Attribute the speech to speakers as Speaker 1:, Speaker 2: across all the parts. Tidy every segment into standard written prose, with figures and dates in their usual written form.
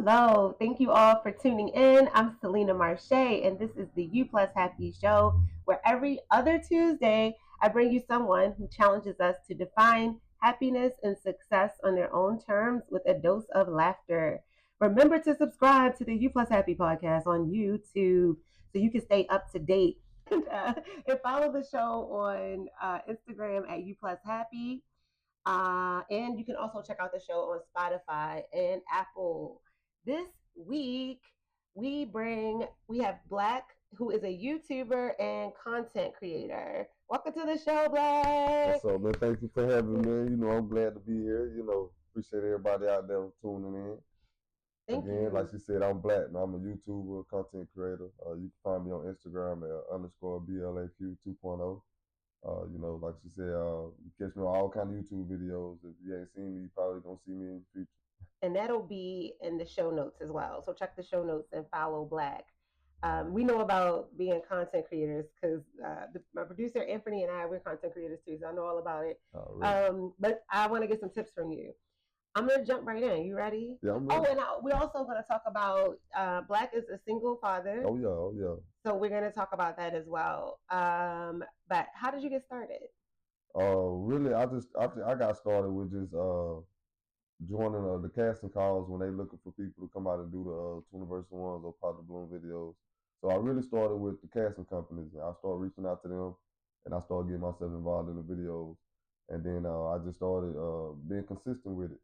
Speaker 1: Hello. Thank you all for tuning in. I'm Selena Marche, and this is the You Plus Happy Show, where every other Tuesday I bring you someone who challenges us to define happiness and success on their own terms with a dose of laughter. Remember to subscribe to the You Plus Happy podcast on YouTube so you can stay up to date. And follow the show on Instagram at You Plus Happy. And you can also check out the show on Spotify and Apple. This week, we have Blaq, who is a YouTuber and content creator. Welcome to the show, Blaq.
Speaker 2: What's up, man? Thank you for having me. I'm glad to be here. Appreciate everybody out there tuning in.
Speaker 1: Thank
Speaker 2: Again,
Speaker 1: you.
Speaker 2: like she said, I'm Blaq. I'm a YouTuber, content creator. You can find me on Instagram at _BLAQ 2.0. Like she said, you catch me on all kind of YouTube videos. If you ain't seen me, you probably gonna see me in the future.
Speaker 1: And that'll be in the show notes as well. So check the show notes and follow Blaq. We know about being content creators because my producer Anthony and we're content creators too, so I know all about it.
Speaker 2: Really.
Speaker 1: But I want to get some tips from you. I'm gonna jump right in. You ready?
Speaker 2: Yeah, I'm ready.
Speaker 1: Oh, and we're also gonna talk about Blaq is a single father.
Speaker 2: Oh yeah.
Speaker 1: So we're gonna talk about that as well. But how did you get started?
Speaker 2: Really, I got started with just joining the casting calls when they looking for people to come out and do the Universal ones or Pop the Bloom videos. So I really started with the casting companies. I started reaching out to them, and I started getting myself involved in the videos. And then I just started being consistent with it.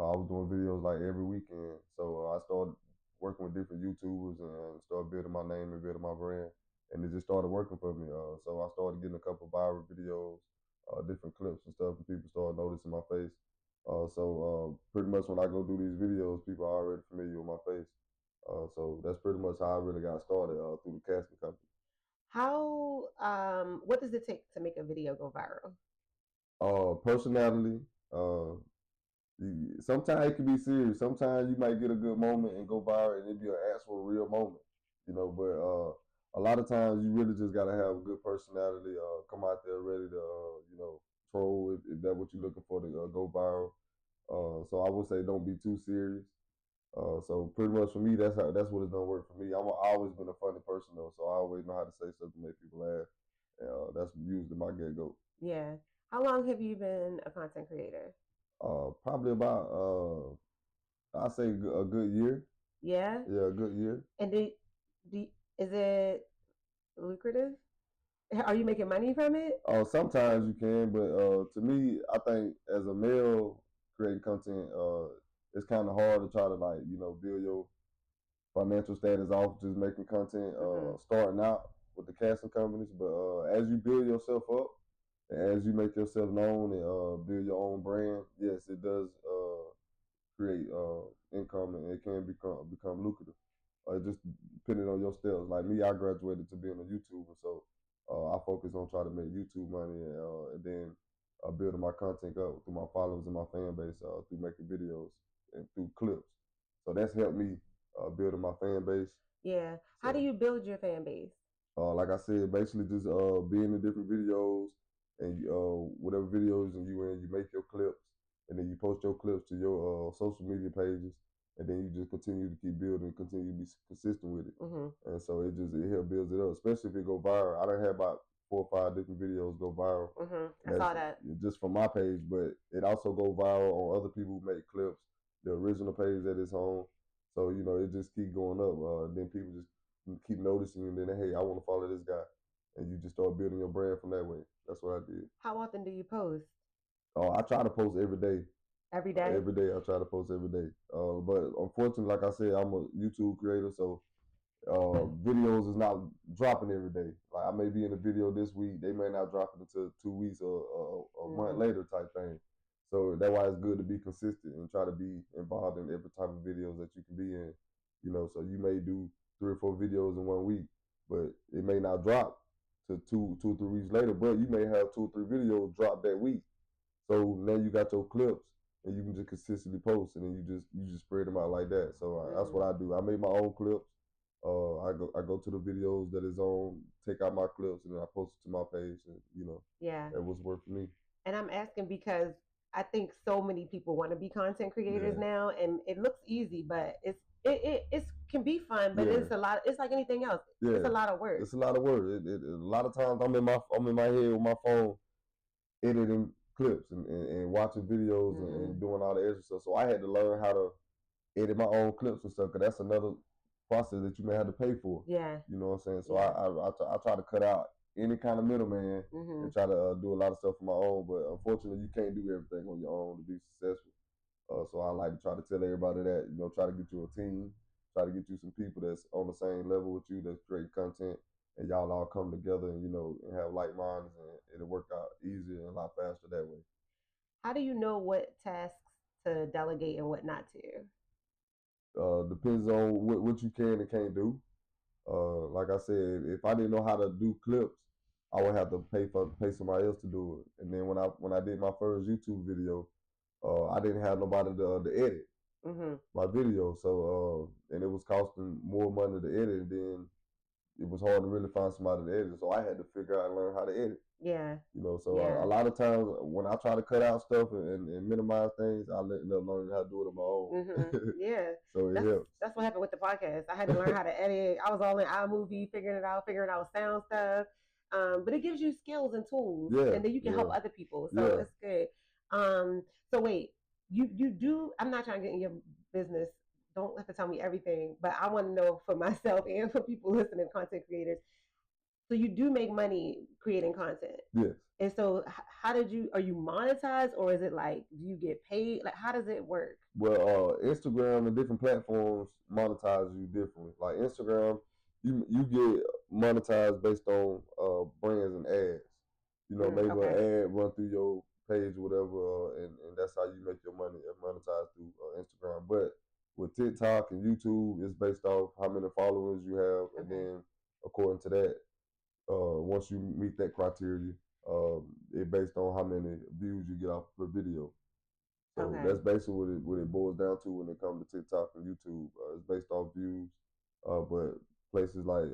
Speaker 2: I was doing videos like every weekend. So I started working with different YouTubers and started building my name and building my brand. And it just started working for me. So I started getting a couple viral videos, different clips and stuff, and people started noticing my face. Pretty much when I go do these videos, people are already familiar with my face. So that's pretty much how I really got started through the casting company.
Speaker 1: What does it take to make a video go viral?
Speaker 2: Personality. Sometimes it can be serious. Sometimes you might get a good moment and go viral, and it be an actual real moment. But a lot of times you really just gotta have a good personality. Come out there ready to troll if that's what you're looking for to go viral. So I would say don't be too serious. So pretty much for me, that's what it's done work for me. I've always been a funny person though, so I always know how to say something to make people laugh. That's usually my get go.
Speaker 1: Yeah. How long have you been a content creator?
Speaker 2: Probably about I say a good year.
Speaker 1: Yeah.
Speaker 2: Yeah, a good year.
Speaker 1: And is it lucrative? Are you making money from it?
Speaker 2: Sometimes you can, but to me, I think as a male creating content, it's kind of hard to try to build your financial status off just making content, starting out with the casting companies. But as you build yourself up, and as you make yourself known and build your own brand, yes, it does create income and it can become lucrative. Just depending on your skills. Like me, I graduated to being a YouTuber, so I focus on trying to make YouTube money and then building my content up through my followers and my fan base through making videos and through clips. So that's helped me building my fan base.
Speaker 1: Yeah. How do you build your fan base?
Speaker 2: Like I said, basically just being in different videos and whatever videos and you make your clips and then you post your clips to your social media pages and then you just continue to keep building, continue to be consistent with it. And so it helps builds it up, especially if it go viral. I done had about 4 or 5 different videos go viral.
Speaker 1: I saw that.
Speaker 2: Just from my page, but it also go viral on other people who make clips, the original page that it's on. So it just keep going up. Then people just keep noticing you, and then hey, I want to follow this guy, and you just start building your brand from that way. That's what I did.
Speaker 1: How often do you post?
Speaker 2: I try to post every day.
Speaker 1: Every day.
Speaker 2: Every day, I try to post every day. But unfortunately, like I said, I'm a YouTube creator, so videos is not dropping every day. Like I may be in a video this week, they may not drop it until 2 weeks or a month later type thing. So that's why it's good to be consistent and try to be involved in every type of videos that you can be in. So you may do 3 or 4 videos in 1 week, but it may not drop to 2 or 3 weeks later. But you may have 2 or 3 videos drop that week. So now you got your clips and you can just consistently post, and then you just spread them out like that. So that's what I do. I make my own clips. I go to the videos that is on, take out my clips, and then I post it to my page, and that was work for me.
Speaker 1: And I'm asking because I think so many people want to be content creators now, and it looks easy, but it can be fun, but
Speaker 2: Yeah,
Speaker 1: it's a lot. It's like anything else. It's
Speaker 2: yeah.
Speaker 1: a lot of work.
Speaker 2: It's a lot of work. A lot of times I'm in my head with my phone editing clips and watching videos and doing all the extra stuff. So I had to learn how to edit my own clips and stuff because that's another process that you may have to pay for.
Speaker 1: Yeah.
Speaker 2: You know what I'm saying? So
Speaker 1: Yeah.
Speaker 2: I try to cut out any kind of middleman and try to do a lot of stuff on my own. But unfortunately, you can't do everything on your own to be successful. So I like to try to tell everybody that, try to get you a team, try to get you some people that's on the same level with you, that's creating content, and y'all all come together and, and have like minds, and it'll work out easier and a lot faster that way.
Speaker 1: How do you know what tasks to delegate and what not to?
Speaker 2: Depends on what you can and can't do. Like I said, if I didn't know how to do clips, I would have to pay somebody else to do it. And then when I did my first YouTube video, I didn't have nobody to edit my video, so and it was costing more money to edit. And then it was hard to really find somebody to edit, so I had to figure out and learn how to edit.
Speaker 1: Yeah.
Speaker 2: So
Speaker 1: Yeah.
Speaker 2: a lot of times when I try to cut out stuff and minimize things, I end up learning how to do it on my own.
Speaker 1: Yeah.
Speaker 2: So it
Speaker 1: That's
Speaker 2: helps.
Speaker 1: that's what happened with the podcast. I had to learn how to edit. I was all in iMovie, figuring out sound stuff. But it gives you skills and tools,
Speaker 2: Yeah,
Speaker 1: and then you can help
Speaker 2: yeah,
Speaker 1: other people. So
Speaker 2: yeah.
Speaker 1: it's good. So wait, you do. I'm not trying to get in your business. Don't have to tell me everything, but I want to know for myself and for people listening, content creators. So you do make money creating content.
Speaker 2: Yes.
Speaker 1: And so how did you, are you monetized, or is it like, do you get paid? Like, how does it work?
Speaker 2: Well, Instagram and different platforms monetize you differently. Like Instagram, you get monetized based on brands and ads. Maybe
Speaker 1: Okay.
Speaker 2: an ad run through your page or whatever, and that's how you make your money monetized through Instagram. But with TikTok and YouTube, it's based off how many followers you have, and then according to that, once you meet that criteria, it based on how many views you get off per video. So that's basically what it boils down to when it comes to TikTok and YouTube. It's based off views, but places like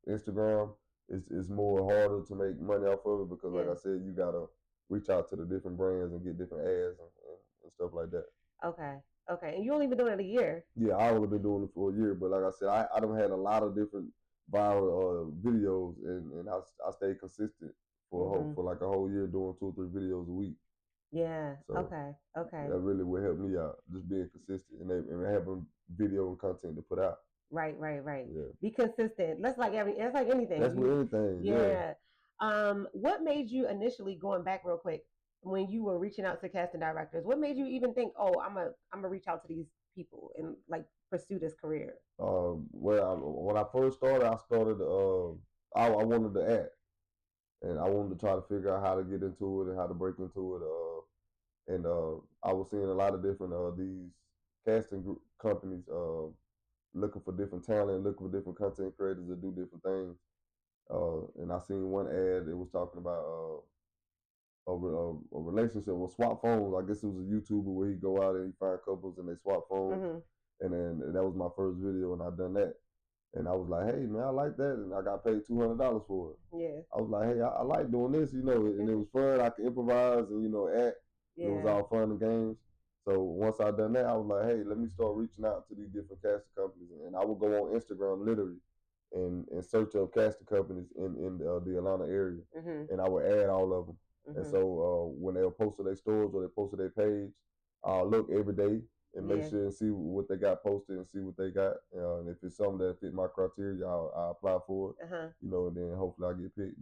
Speaker 2: Instagram is more harder to make money off of it because, like I said, you gotta reach out to the different brands and get different ads and stuff like that.
Speaker 1: Okay. Okay. And you only been doing it a year.
Speaker 2: Yeah, I only been doing it for a year, but like I said, I done had a lot of different viral videos, and I stayed consistent for like a whole year doing 2 or 3 videos a week.
Speaker 1: Yeah.
Speaker 2: So
Speaker 1: Okay. Okay.
Speaker 2: that really would help me out, just being consistent and having video and content to put out.
Speaker 1: Right. Right. Right.
Speaker 2: Yeah.
Speaker 1: Be consistent. That's like anything.
Speaker 2: That's with anything. Yeah.
Speaker 1: What made you initially, going back real quick, when you were reaching out to casting directors? What made you even think, oh, I'm gonna reach out to these people and like pursue this career?
Speaker 2: When I first started, I wanted to act, and I wanted to try to figure out how to get into it and how to break into it. And I was seeing a lot of different these casting companies looking for different talent, looking for different content creators to do different things. And I seen one ad. It was talking about a relationship with swap phones. I guess it was a YouTuber where he go out and he find couples and they swap phones. And that was my first video, and I done that. And I was like, hey man, I like that, and I got paid $200 for it.
Speaker 1: Yeah.
Speaker 2: I was like, hey, I like doing this, and it was fun. I could improvise and act. Yeah. It was all fun and games. So once I done that, I was like, hey, let me start reaching out to these different casting companies, and I would go on Instagram literally and search up casting companies in the Atlanta area, and I would add all of them. And so when they posted their stores or they posted their page, I'll look every day and make sure and see what they got posted and see what they got. And if it's something that fit my criteria, I'll apply for it. And then hopefully I get picked.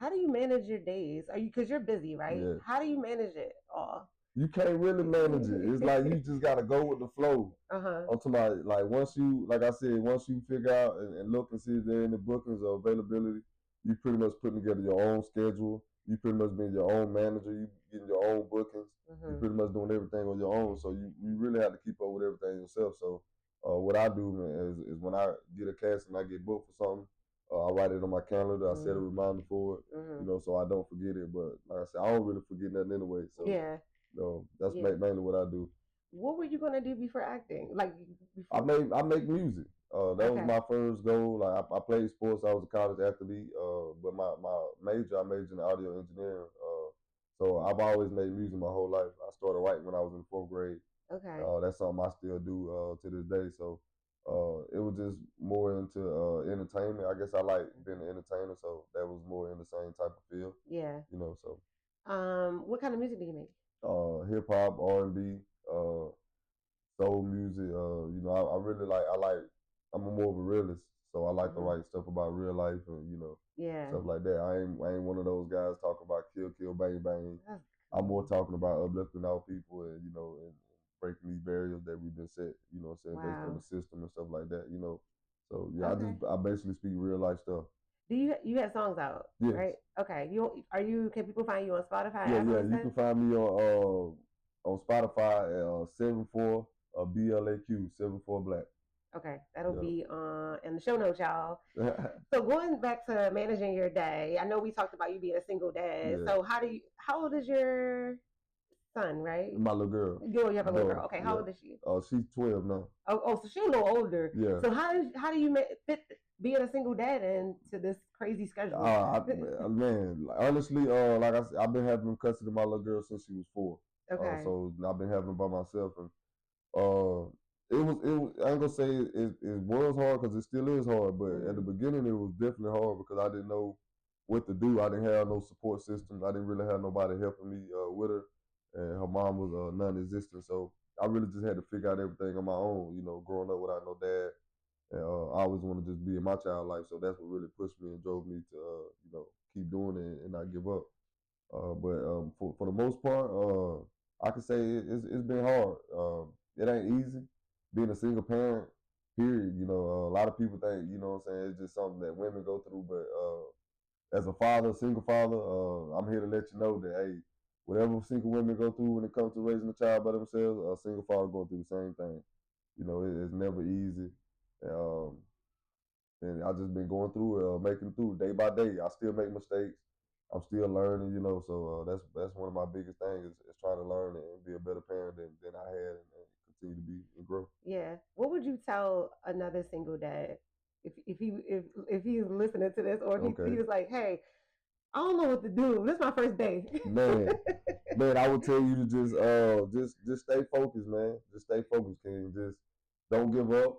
Speaker 1: How do you manage your days? Are you, because you're busy, right?
Speaker 2: Yeah.
Speaker 1: How do you manage it all?
Speaker 2: You can't really manage it. It's like you just gotta go with the flow. Onto my once you, like I said, once you figure out and look and see if there are any bookings or availability, you pretty much putting together your own schedule. You pretty much being your own manager. You getting your own bookings. You pretty much doing everything on your own. So you really have to keep up with everything yourself. So what I do, man, is when I get a cast and I get booked for something, I write it on my calendar. I set a reminder for it, so I don't forget it. But like I said, I don't really forget nothing anyway. So
Speaker 1: yeah.
Speaker 2: No, that's mainly what I do.
Speaker 1: What were you gonna do before acting? Like before?
Speaker 2: I make music. That was my first goal. Like I played sports. I was a college athlete. But my major, I majored in audio engineering. So I've always made music my whole life. I started writing when I was in 4th grade.
Speaker 1: Okay.
Speaker 2: That's something I still do to this day. So it was just more into entertainment. I guess I like being an entertainer, so that was more in the same type of field.
Speaker 1: Yeah.
Speaker 2: You know, so
Speaker 1: What kind of music do you make?
Speaker 2: hip hop, R&B, soul music. You know, I really like. I'm more of a realist, so I like to
Speaker 1: Hmm.
Speaker 2: write stuff about real life and
Speaker 1: Yeah.
Speaker 2: stuff like that. I ain't one of those guys talking about kill, bang, bang.
Speaker 1: That's
Speaker 2: I'm more
Speaker 1: cool.
Speaker 2: talking about uplifting our people and and breaking these barriers that we've been set. What I'm saying, based on the
Speaker 1: Wow.
Speaker 2: system and stuff like that. So yeah,
Speaker 1: Okay.
Speaker 2: I basically speak real life stuff.
Speaker 1: Do you have songs out,
Speaker 2: Yes.
Speaker 1: right? Okay. Can people find you on Spotify,
Speaker 2: Yeah,
Speaker 1: Apple
Speaker 2: yeah.
Speaker 1: and
Speaker 2: You
Speaker 1: stuff?
Speaker 2: can find me on Spotify at 74 BLAQ 74 Blaq.
Speaker 1: Okay. That'll
Speaker 2: Yeah.
Speaker 1: be in the show notes, y'all. So going back to managing your day, I know we talked about you being a single dad.
Speaker 2: Yeah.
Speaker 1: So how old is your son, right?
Speaker 2: My little girl,
Speaker 1: You have a little
Speaker 2: daughter.
Speaker 1: girl. Okay, how
Speaker 2: Yeah.
Speaker 1: old is she?
Speaker 2: She's 12 now.
Speaker 1: So she's a little older.
Speaker 2: Yeah.
Speaker 1: So how do you fit being a single dad into this crazy schedule?
Speaker 2: Man, like, honestly, like I said, I've been having custody of my little girl since she was 4.
Speaker 1: Okay.
Speaker 2: So I've been having her by myself, and uh, it was. I ain't gonna say it was hard because it still is hard, but at the
Speaker 1: Mm-hmm.
Speaker 2: beginning it was definitely hard because I didn't know what to do. I didn't have no support system. I didn't really have nobody helping me with her, and her mom was non-existent. So I really just had to figure out everything on my own. Growing up without no dad. And I always want to just be in my child life, so that's what really pushed me and drove me to keep doing it and not give up. But for the most part, I can say it's been hard. It ain't easy being a single parent. Period. A lot of people think what I'm saying it's just something that women go through, but as a father, single father, I'm here to let you know that hey, whatever single women go through when it comes to raising a child by themselves, a single father going through the same thing. It's never easy. Um, and I just been going through it, making through day by day. I still make mistakes. I'm still learning, So that's one of my biggest things is trying to learn and be a better parent than I had and continue to be and grow.
Speaker 1: Yeah. What would you tell another single dad if he's listening to this, or if he
Speaker 2: Okay,
Speaker 1: was like, hey, I don't know what to do. This is my first day.
Speaker 2: man, man, I would tell you to just stay focused, man. Just stay focused, King. Just don't give up.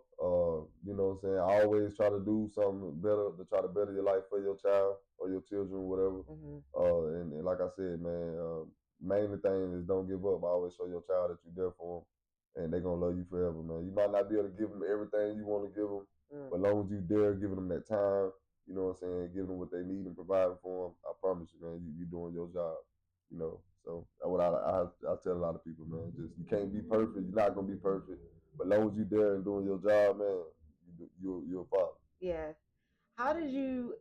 Speaker 2: You know what I'm saying? I always try to do something better to try to better your life for your child or your children, whatever.
Speaker 1: Hmm.
Speaker 2: And like I said, man, main thing is don't give up. I always show your child that you're there for them, and they're gonna love you forever, man. You might not be able to give them everything you want to give them,
Speaker 1: Mm.
Speaker 2: but as long as you there, giving them that time, you know what I'm saying, giving them what they need and providing for them, I promise you, man, you doing your job. So that's what I tell a lot of people, man. Just you can't be perfect. You're not gonna be perfect, but as long as you there and doing your job, man, you're a father.
Speaker 1: Yeah. How did you?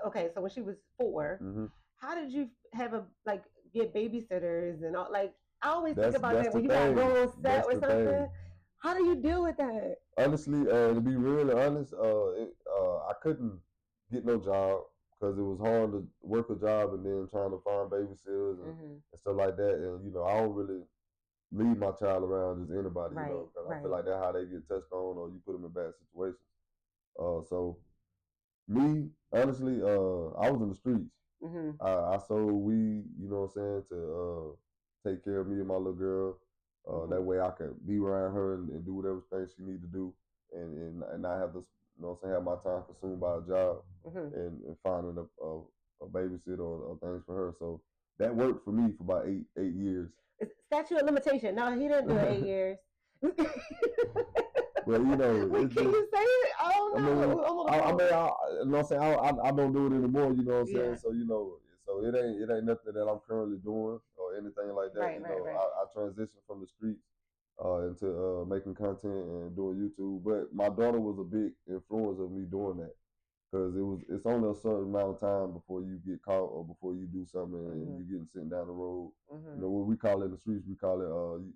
Speaker 1: Okay, so when she was 4,
Speaker 2: Hmm.
Speaker 1: how did you have a like get babysitters and all? Like I always think about
Speaker 2: That's
Speaker 1: that
Speaker 2: the
Speaker 1: when you got to
Speaker 2: thing.
Speaker 1: go on set
Speaker 2: That's
Speaker 1: or
Speaker 2: the thing.
Speaker 1: something. How do you deal with that?
Speaker 2: Honestly, to be really honest, I couldn't get no job because it was hard to work a job and then trying to find babysitters
Speaker 1: Hmm.
Speaker 2: and stuff like that. And I don't really leave my child around just anybody,
Speaker 1: Right,
Speaker 2: because I feel
Speaker 1: right.
Speaker 2: like that's how they get touched on or you put them in bad situations. So me, honestly, I was in the streets.
Speaker 1: Hmm.
Speaker 2: I sold weed, you know what I'm saying, to take care of me and my little girl. That
Speaker 1: Hmm.
Speaker 2: way I could be around her and do whatever things she need to do, and not have to, what I'm saying, have my time consumed by a job
Speaker 1: Hmm.
Speaker 2: and finding a babysitter or things for her. So that worked for me for about eight years.
Speaker 1: It's statute of limitation. No, he didn't do it 8 years.
Speaker 2: But
Speaker 1: Wait,
Speaker 2: it's
Speaker 1: can
Speaker 2: just
Speaker 1: you say it? I don't
Speaker 2: I mean,
Speaker 1: know. I'm on the
Speaker 2: I mean,
Speaker 1: phone.
Speaker 2: you know what I'm saying? I don't do it anymore, you know what I'm saying?
Speaker 1: Yeah.
Speaker 2: So, so it ain't nothing that I'm currently doing or anything like that.
Speaker 1: Right, right, right.
Speaker 2: I transitioned from the streets into making content and doing YouTube. But my daughter was a big influence of me doing that because it's only a certain amount of time before you get caught or before you do something and
Speaker 1: Hmm.
Speaker 2: you getting sent down the road.
Speaker 1: Hmm.
Speaker 2: What we call it in the streets, we call it you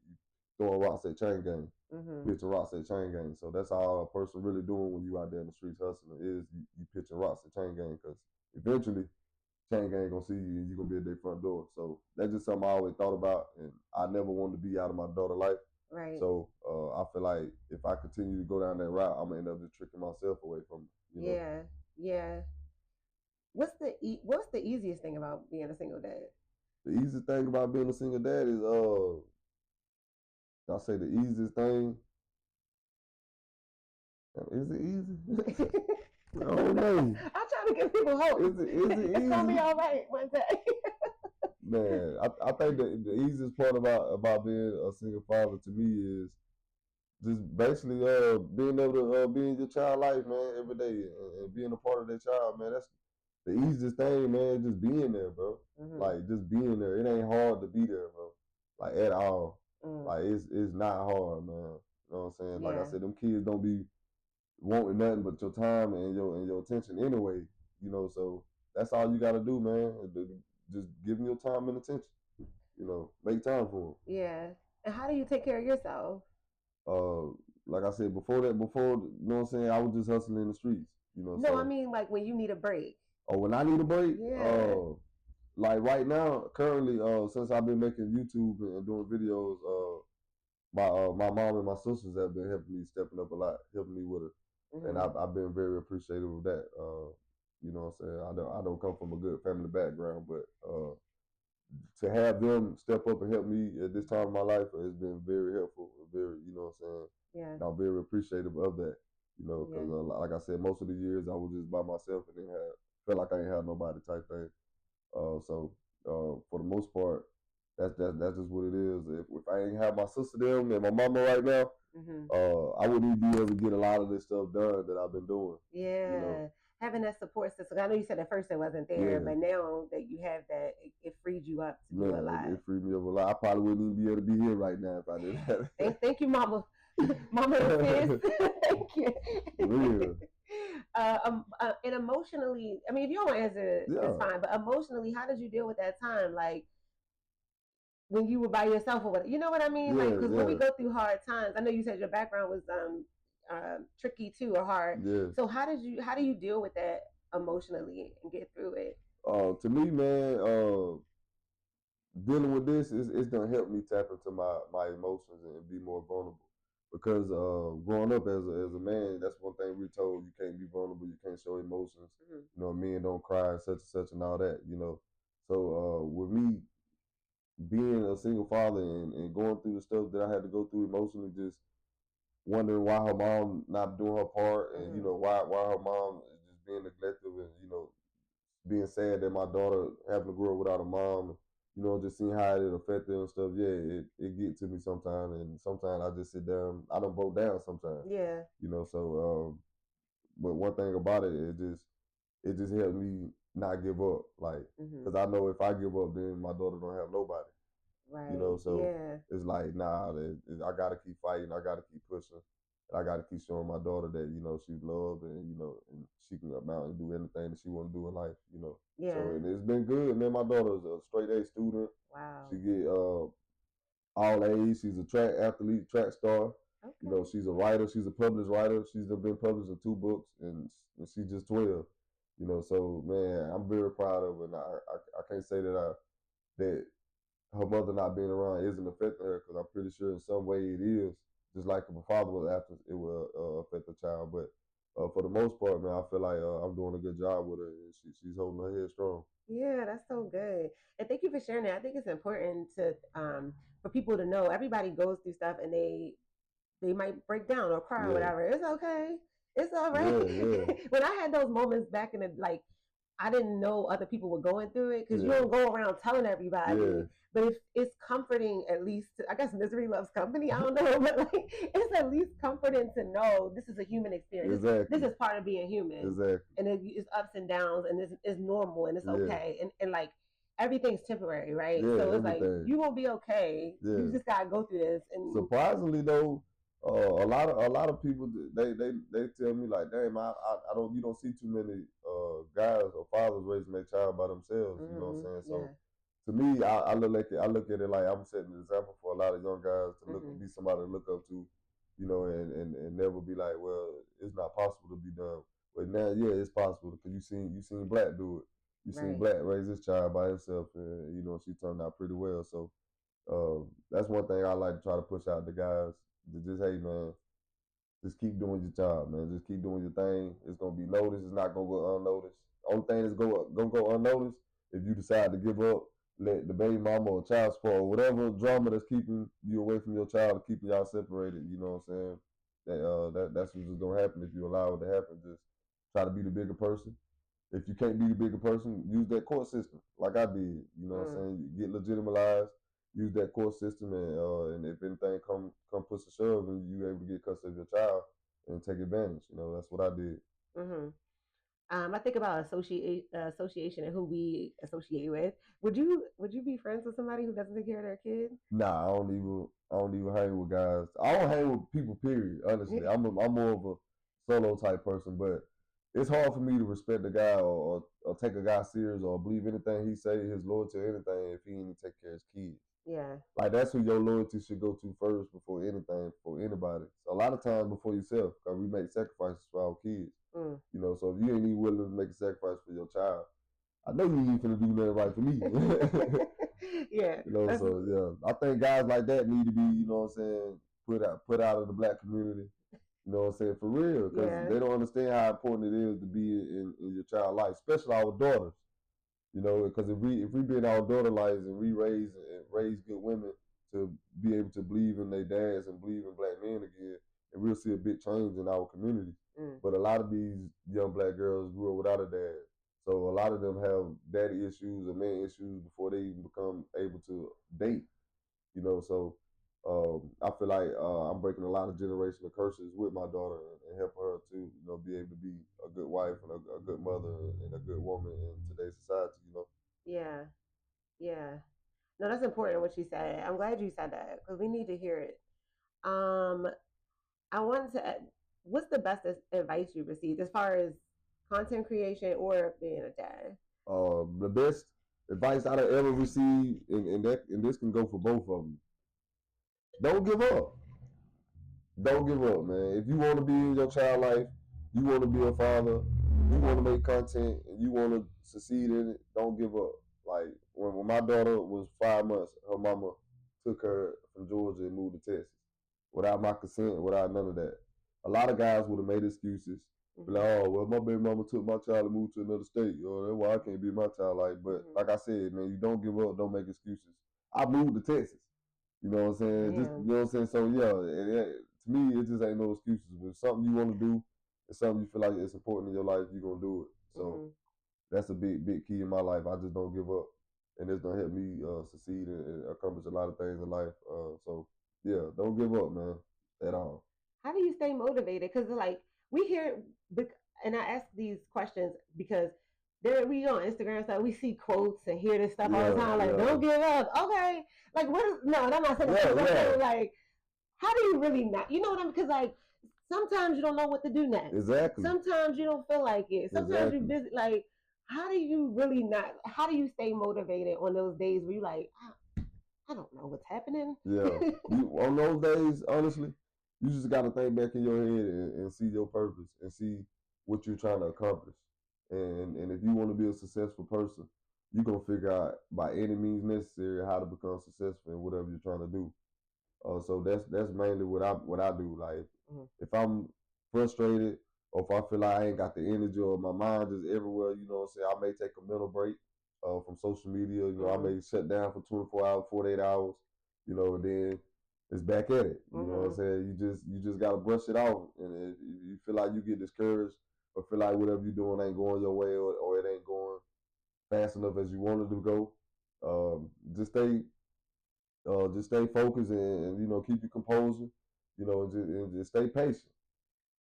Speaker 2: throwing rocks at chain gang,
Speaker 1: Hmm.
Speaker 2: pitching rocks at chain gang. So that's all a person really doing when you out there in the streets hustling is you pitching rocks at chain gang because eventually chain gang gonna see you and you gonna be at their front door. So that's just something I always thought about, and I never wanted to be out of my daughter's life.
Speaker 1: Right.
Speaker 2: So I feel like if I continue to go down that route, I'm gonna end up just tricking myself away from it.
Speaker 1: Yeah. Yeah. What's the easiest thing about being a single dad?
Speaker 2: The easiest thing about being a single dad is I say the easiest thing. Is it easy? I don't know.
Speaker 1: I'm trying to give people hope.
Speaker 2: Is it
Speaker 1: It's gonna be
Speaker 2: easy?
Speaker 1: all right one day.
Speaker 2: Man, I think the easiest part about being a single father to me is just basically being able to be in your child life, man, every day, and being a part of that child, man. That's the easiest thing, man. Just being there, bro. Like just being there. It ain't hard to be there, bro. Like at all. Like it's not hard, man. You know what I'm saying? Like I said, them kids don't be wanting nothing but your time and your attention anyway. You know, so that's all you got to do, man. Just give them your time and attention. You know, make time for them.
Speaker 1: Yeah. And how do you take care of yourself?
Speaker 2: Uh, like I said before, you know what I'm saying, I was just hustling in the streets, you know.
Speaker 1: No, I
Speaker 2: So,
Speaker 1: mean like when you need a break.
Speaker 2: when I need a break,
Speaker 1: Yeah.
Speaker 2: like right now, currently, since I've been making YouTube and doing videos, my mom and my sisters have been helping me, stepping up a lot, helping me with it, and I've been very appreciative of that. You know what I'm saying? I don't come from a good family background, but to have them step up and help me at this time of my life has been very helpful, very, you know what I'm saying?
Speaker 1: Yeah.
Speaker 2: And I'm very appreciative of that, you know, because like I said, most of the years I was just by myself and then felt like I ain't had nobody type thing. So for the most part, that's just what it is. If I ain't have my sister them and my mama right now, I wouldn't even be able to get a lot of this stuff done that I've been doing.
Speaker 1: Yeah.
Speaker 2: You know?
Speaker 1: Having that support system. I know you said at first it wasn't there, but now that you have that, it freed you up to do a lot.
Speaker 2: It freed me up a lot. I probably wouldn't even be able to be here right now if I didn't have it.
Speaker 1: Thank you, Mama. Mama and sis. Thank you.
Speaker 2: Real.
Speaker 1: And emotionally, I mean, if you don't answer, it's fine. But emotionally, how did you deal with that time? Like when you were by yourself or what? You know what I mean? Like because when we go through hard times, I know you said your background was tricky too or hard. So how do you deal with that emotionally and get through it?
Speaker 2: To me, man, dealing with this is it's gonna help me tap into my emotions and be more vulnerable. Because growing up as a man, that's one thing we're told: you can't be vulnerable, you can't show emotions. You know, men don't cry, such and such, and all that. You know, so with me being a single father and going through the stuff that I had to go through emotionally, just wondering why her mom not doing her part, and you know why her mom is just being neglectful, and you know being sad that my daughter having to grow up without a mom, you know, just seeing how it affected her and stuff. Yeah, it get to me sometimes, and sometimes I just sit down. I don't broke down sometimes.
Speaker 1: Yeah.
Speaker 2: You know, so but one thing about it, it just helped me not give up, like, because I know if I give up, then my daughter don't have nobody.
Speaker 1: Right.
Speaker 2: You know, so it's like, nah, I gotta keep fighting, I gotta keep pushing, and I gotta keep showing my daughter that, you know, she's loved and, you know, and she can come out and do anything that she wanna do in life, you know. So it's been good, man. My daughter's a straight A student.
Speaker 1: Wow.
Speaker 2: She get all A's. She's a track athlete, track star. Okay. You know, she's a writer. She's a published writer. She's been published in 2 books, and she's just 12. You know, so man, I'm very proud of her, and I can't say that her mother not being around isn't affecting her, because I'm pretty sure in some way it is. Just like if her father was absent, it will affect the child. But for the most part, man, I feel like I'm doing a good job with her, and she's holding her head strong.
Speaker 1: Yeah, that's so good. And thank you for sharing that. I think it's important to for people to know everybody goes through stuff and they might break down or cry or whatever. It's okay. It's all right. When I had those moments back in the like I didn't know other people were going through it because you don't go around telling everybody. But it's comforting, at least. I guess misery loves company. I don't know, but like it's at least comforting to know this is a human experience. This is part of being human, and it's ups and downs, and it's normal, and it's okay, and like everything's temporary, right? So it's like you won't be okay. You just gotta go through this. And
Speaker 2: surprisingly though, a lot of people they tell me like, damn, I don't you don't see too many guys or fathers raising their child by themselves. You know what I'm saying? So to me, I look at it like I'm setting an example for a lot of young guys to be somebody to look up to. You know, and never be like, well, it's not possible to be done. But now, yeah, it's possible, because you seen Blaq do it. You seen Blaq raise his child by himself, and you know she turned out pretty well. So that's one thing I like to try to push out to guys. To just, hey man, just keep doing your job, man. Just keep doing your thing. It's gonna be noticed. It's not gonna go unnoticed. Only thing that's gonna go unnoticed if you decide to give up. let the baby mama or child support or whatever drama that's keeping you away from your child or keeping y'all separated. You know what I'm saying? That's what's just gonna happen if you allow it to happen. Just try to be the bigger person. If you can't be the bigger person, use that court system like I did. You know what I'm saying? Get legitimized, use that court system, and if anything come push a shove, and you able to get custody of your child and take advantage. You know, that's what I did.
Speaker 1: Mm-hmm. I think about association and who we associate with. Would you be friends with somebody who doesn't take care of their kid?
Speaker 2: Nah, I don't even hang with guys. I don't hang with people. Period. Honestly, I'm more of a solo type person, but it's hard for me to respect a guy or take a guy serious or believe anything he say, his loyalty or anything if he ain't take care of his kids.
Speaker 1: Yeah.
Speaker 2: Like that's who your loyalty should go to first before anything for anybody. So a lot of times before yourself, because we make sacrifices for our kids. You know, so if you ain't even willing to make a sacrifice for your child, I know you ain't finna do nothing right for me.
Speaker 1: Yeah.
Speaker 2: You know, so yeah, I think guys like that need to be, you know what I'm saying, put out of the black community. You know what I'm saying, for real, because
Speaker 1: Yeah.
Speaker 2: they don't understand how important it is to be in your child life, especially our daughters. You know, because if we be in our daughter lives and we raise good women to be able to believe in their dads and believe in black men again, and we'll see a big change in our community. But a lot of these young black girls grew up without a dad, so a lot of them have daddy issues or man issues before they even become able to date. You know, so I feel like I'm breaking a lot of generational curses with my daughter and helping her to, you know, be able to be a good wife and a good mother and a good woman in today's society. You know.
Speaker 1: Yeah. Yeah. No, that's important what you said. I'm glad you said that because we need to hear it. Um, I wanted to. What's the best advice you received as far as content creation or being a dad?
Speaker 2: The best advice I've ever received, and this can go for both of them. Don't give up. Don't give up, man. If you want to be in your child life, you want to be a father, you want to make content, and you want to succeed in it, don't give up. Like when my daughter was 5 months, her mama took her from Georgia and moved to Texas without my consent, without none of that. A lot of guys would have made excuses. Be like, oh, well, my baby mama took my child and moved to another state. Oh, that's why I can't be my child. Like, but like I said, man, you don't give up, don't make excuses. I moved to Texas. You know what I'm saying? Just you know what I'm saying. So yeah, to me, it just ain't no excuses. But if something you want to do, it's something you feel like it's important in your life, you're gonna do it. So that's a big key in my life. I just don't give up, and it's gonna help me succeed and accomplish a lot of things in life. So yeah, don't give up, man, at all.
Speaker 1: How do you stay motivated? Because like we hear, and I ask these questions because there we on Instagram stuff. We see quotes and hear this stuff all the time. Like, don't give up. Okay, like what? No, I'm not saying that. I'm saying like, how do you really not? You know what I mean? Because like sometimes you don't know what to do next.
Speaker 2: Exactly.
Speaker 1: Sometimes you don't feel like it. Sometimes you're busy. Like, how do you really not? How do you stay motivated on those days where you like, I don't know what's happening?
Speaker 2: Yeah, on those days, honestly, you just got to think back in your head and see your purpose and see what you're trying to accomplish. And if you want to be a successful person, you're gonna figure out by any means necessary how to become successful in whatever you're trying to do. So that's mainly what I do. Like if I'm frustrated or if I feel like I ain't got the energy or my mind is everywhere, you know what I'm saying, I may take a mental break from social media. You know, I may shut down for 24 hours, 48 hours, you know, and then it's back at it. You know what I'm saying? You just gotta brush it off. And if you feel like you get discouraged or feel like whatever you're doing ain't going your way or it ain't going fast enough as you wanted to go, just stay focused and you know keep your composure, you know, and just stay patient.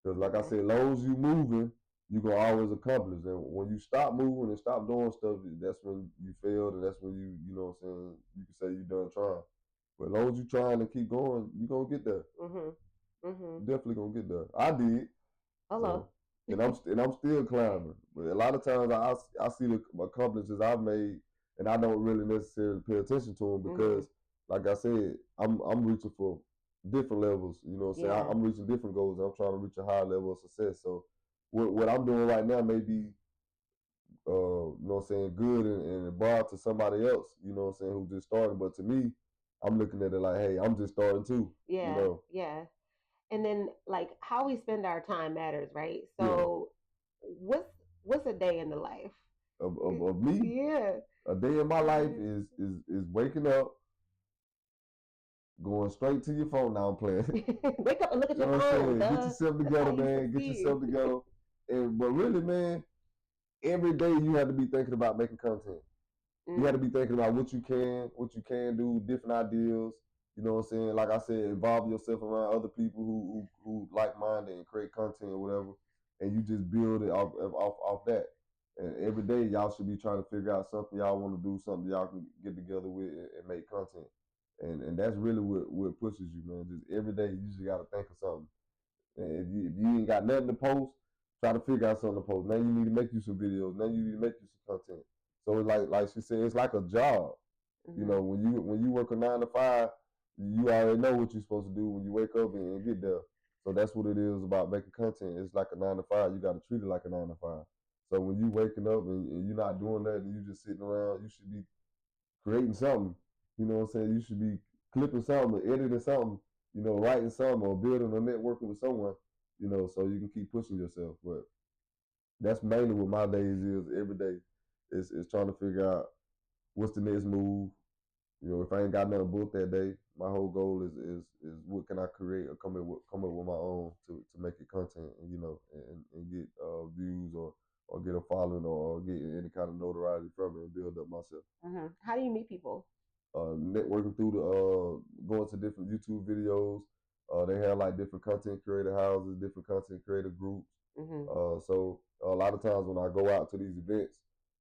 Speaker 2: Because like I said, as long as you moving, you gonna always accomplish. And when you stop moving and stop doing stuff, that's when you failed, and that's when you know what I'm saying. You can say you done trying. But as long as you trying to keep going, you gonna get there. Definitely gonna get there. I did.
Speaker 1: Hello.
Speaker 2: So, and I'm still climbing. But a lot of times I see the accomplishments I've made, and I don't really necessarily pay attention to them because, like I said, I'm reaching for different levels. You know what I'm saying? I'm reaching different goals. And I'm trying to reach a higher level of success. So what I'm doing right now may be, you know what I'm saying, good and broad to somebody else. You know what I'm saying, who just started. But to me, I'm looking at it like, hey, I'm just starting too.
Speaker 1: Yeah.
Speaker 2: You know?
Speaker 1: Yeah. And then like how we spend our time matters, right? So what's a day in the life?
Speaker 2: of me.
Speaker 1: Yeah.
Speaker 2: A day in my life is waking up, going straight to your phone. Now I'm playing.
Speaker 1: Wake up and look at
Speaker 2: You know
Speaker 1: your
Speaker 2: what I'm
Speaker 1: phone.
Speaker 2: saying? Get
Speaker 1: Duh.
Speaker 2: yourself
Speaker 1: That's how
Speaker 2: together,
Speaker 1: you
Speaker 2: man. Get
Speaker 1: succeed.
Speaker 2: yourself together. But really, man, every day you have to be thinking about making content. You have to be thinking about what you can do, different ideas. You know what I'm saying? Like I said, involve yourself around other people who like minded and create content or whatever, and you just build it off that. And every day y'all should be trying to figure out something y'all want to do, something y'all can get together with and make content. And that's really what pushes you, man. Just every day you just got to think of something. And if you ain't got nothing to post, try to figure out something to post. Now you need to make you some videos. Now you need to make you some content. So it's like she said, it's like a job. You know, when you work a 9 to 5, you already know what you're supposed to do when you wake up and get there. So that's what it is about making content. It's like a 9 to 5. You got to treat it like a 9 to 5. So when you waking up and you're not doing that and you just sitting around, you should be creating something. You know what I'm saying? You should be clipping something, or editing something, writing something or building or networking with someone, so you can keep pushing yourself. But that's mainly what my days is every day. Is trying to figure out what's the next move. If I ain't got nothing booked that day, my whole goal is what can I create or come up with my own to make it content and and get views or get a following or get any kind of notoriety from it and build up myself.
Speaker 1: How do you meet people?
Speaker 2: Networking through the going to different YouTube videos. They have like different content creator houses, different content creator groups. So a lot of times when I go out to these events,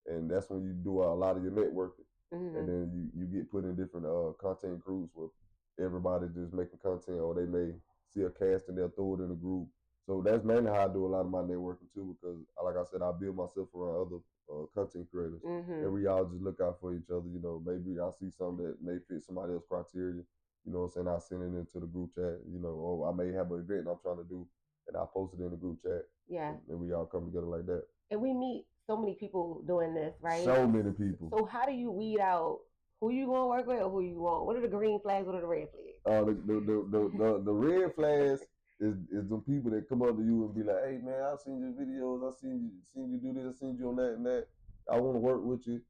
Speaker 2: and that's when you do a lot of your networking, and then you get put in different content groups where everybody just making content, or they may see a cast and they'll throw it in a group. So that's mainly how I do a lot of my networking too, because like I said, I build myself around other content creators, and we all just look out for each other. Maybe I see something that may fit somebody else's criteria. You know what I'm saying? I send it into the group chat. Or I may have an event I'm trying to do, and I post it in the group chat.
Speaker 1: Yeah.
Speaker 2: And we all come together like that.
Speaker 1: And we meet so many people doing this, right?
Speaker 2: So many people.
Speaker 1: So how do you weed out who you gonna work with or who you want? What are the green flags? What are the red flags?
Speaker 2: The red flags is the people that come up to you and be like, "Hey man, I seen your videos. I seen you do this. I seen you on that and that. I want to work with you."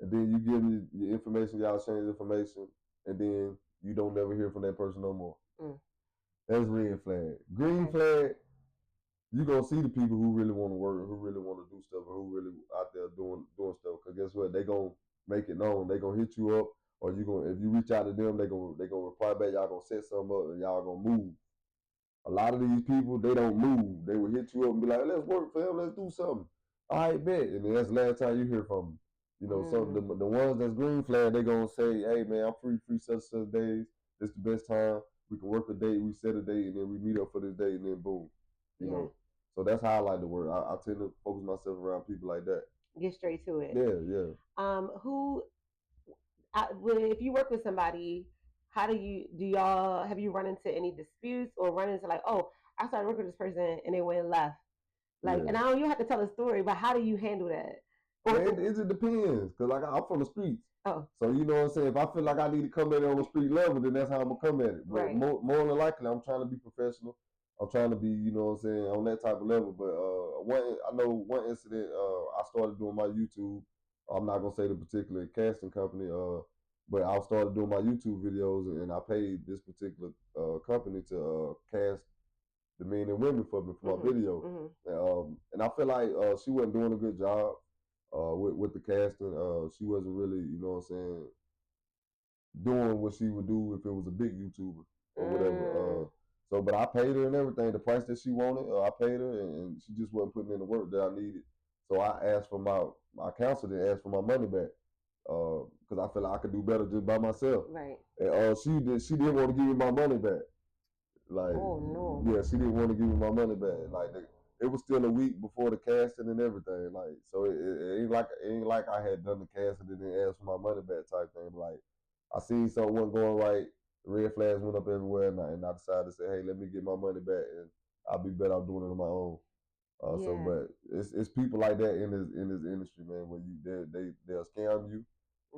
Speaker 2: And then you give me the information. Y'all exchange information, and then you don't never hear from that person no more. That's red flag. Green flag. You gonna see the people who really want to work, who really want to do stuff, and who really out there doing stuff. Cause guess what? They gonna make it known. They gonna hit you up, or you gonna if you reach out to them, they gonna reply back. Y'all gonna set something up, and y'all gonna move. A lot of these people, they don't move. They will hit you up and be like, "Let's work for him. Let's do something." All right, bet. And then that's the last time you hear from them. So the ones that's green flag, they gonna say, "Hey man, I'm free such days. This the best time. We can work a date. We set a date, and then we meet up for this date, and then boom." You know. So that's how I like to work. I tend to focus myself around people like that.
Speaker 1: Get straight to it.
Speaker 2: Yeah.
Speaker 1: Who? If you work with somebody, how do y'all have you run into any disputes or run into like, oh, I started working with this person and they went and left, like, and I know you have to tell a story, but how do you handle that?
Speaker 2: Man, it just depends, cause like I'm from the streets.
Speaker 1: Oh.
Speaker 2: So you know what I'm saying. If I feel like I need to come at it on the street level, then that's how I'm gonna come at it. But more than likely, I'm trying to be professional. I'm trying to be, on that type of level. But I know one incident. I started doing my YouTube. I'm not gonna say the particular casting company. But I started doing my YouTube videos, and I paid this particular company to cast the men and women for me for my video. And I feel like she wasn't doing a good job with the casting. She wasn't really, doing what she would do if it was a big YouTuber or whatever. But I paid her and everything. The price that she wanted, I paid her, and she just wasn't putting in the work that I needed. So I asked for my counsel to ask for my money back because I feel like I could do better just by myself.
Speaker 1: Right.
Speaker 2: And she didn't want to give me my money back. Like,
Speaker 1: oh no.
Speaker 2: Yeah, she didn't want to give me my money back. Like, it was still a week before the casting and everything. Like, so it ain't like I had done the casting and then asked for my money back type thing. Like, I seen something wasn't going right. The red flags went up everywhere, and I decided to say, hey, let me get my money back, and I'll be better off doing it on my own. But it's people like that in this industry, man. Where they'll scam you,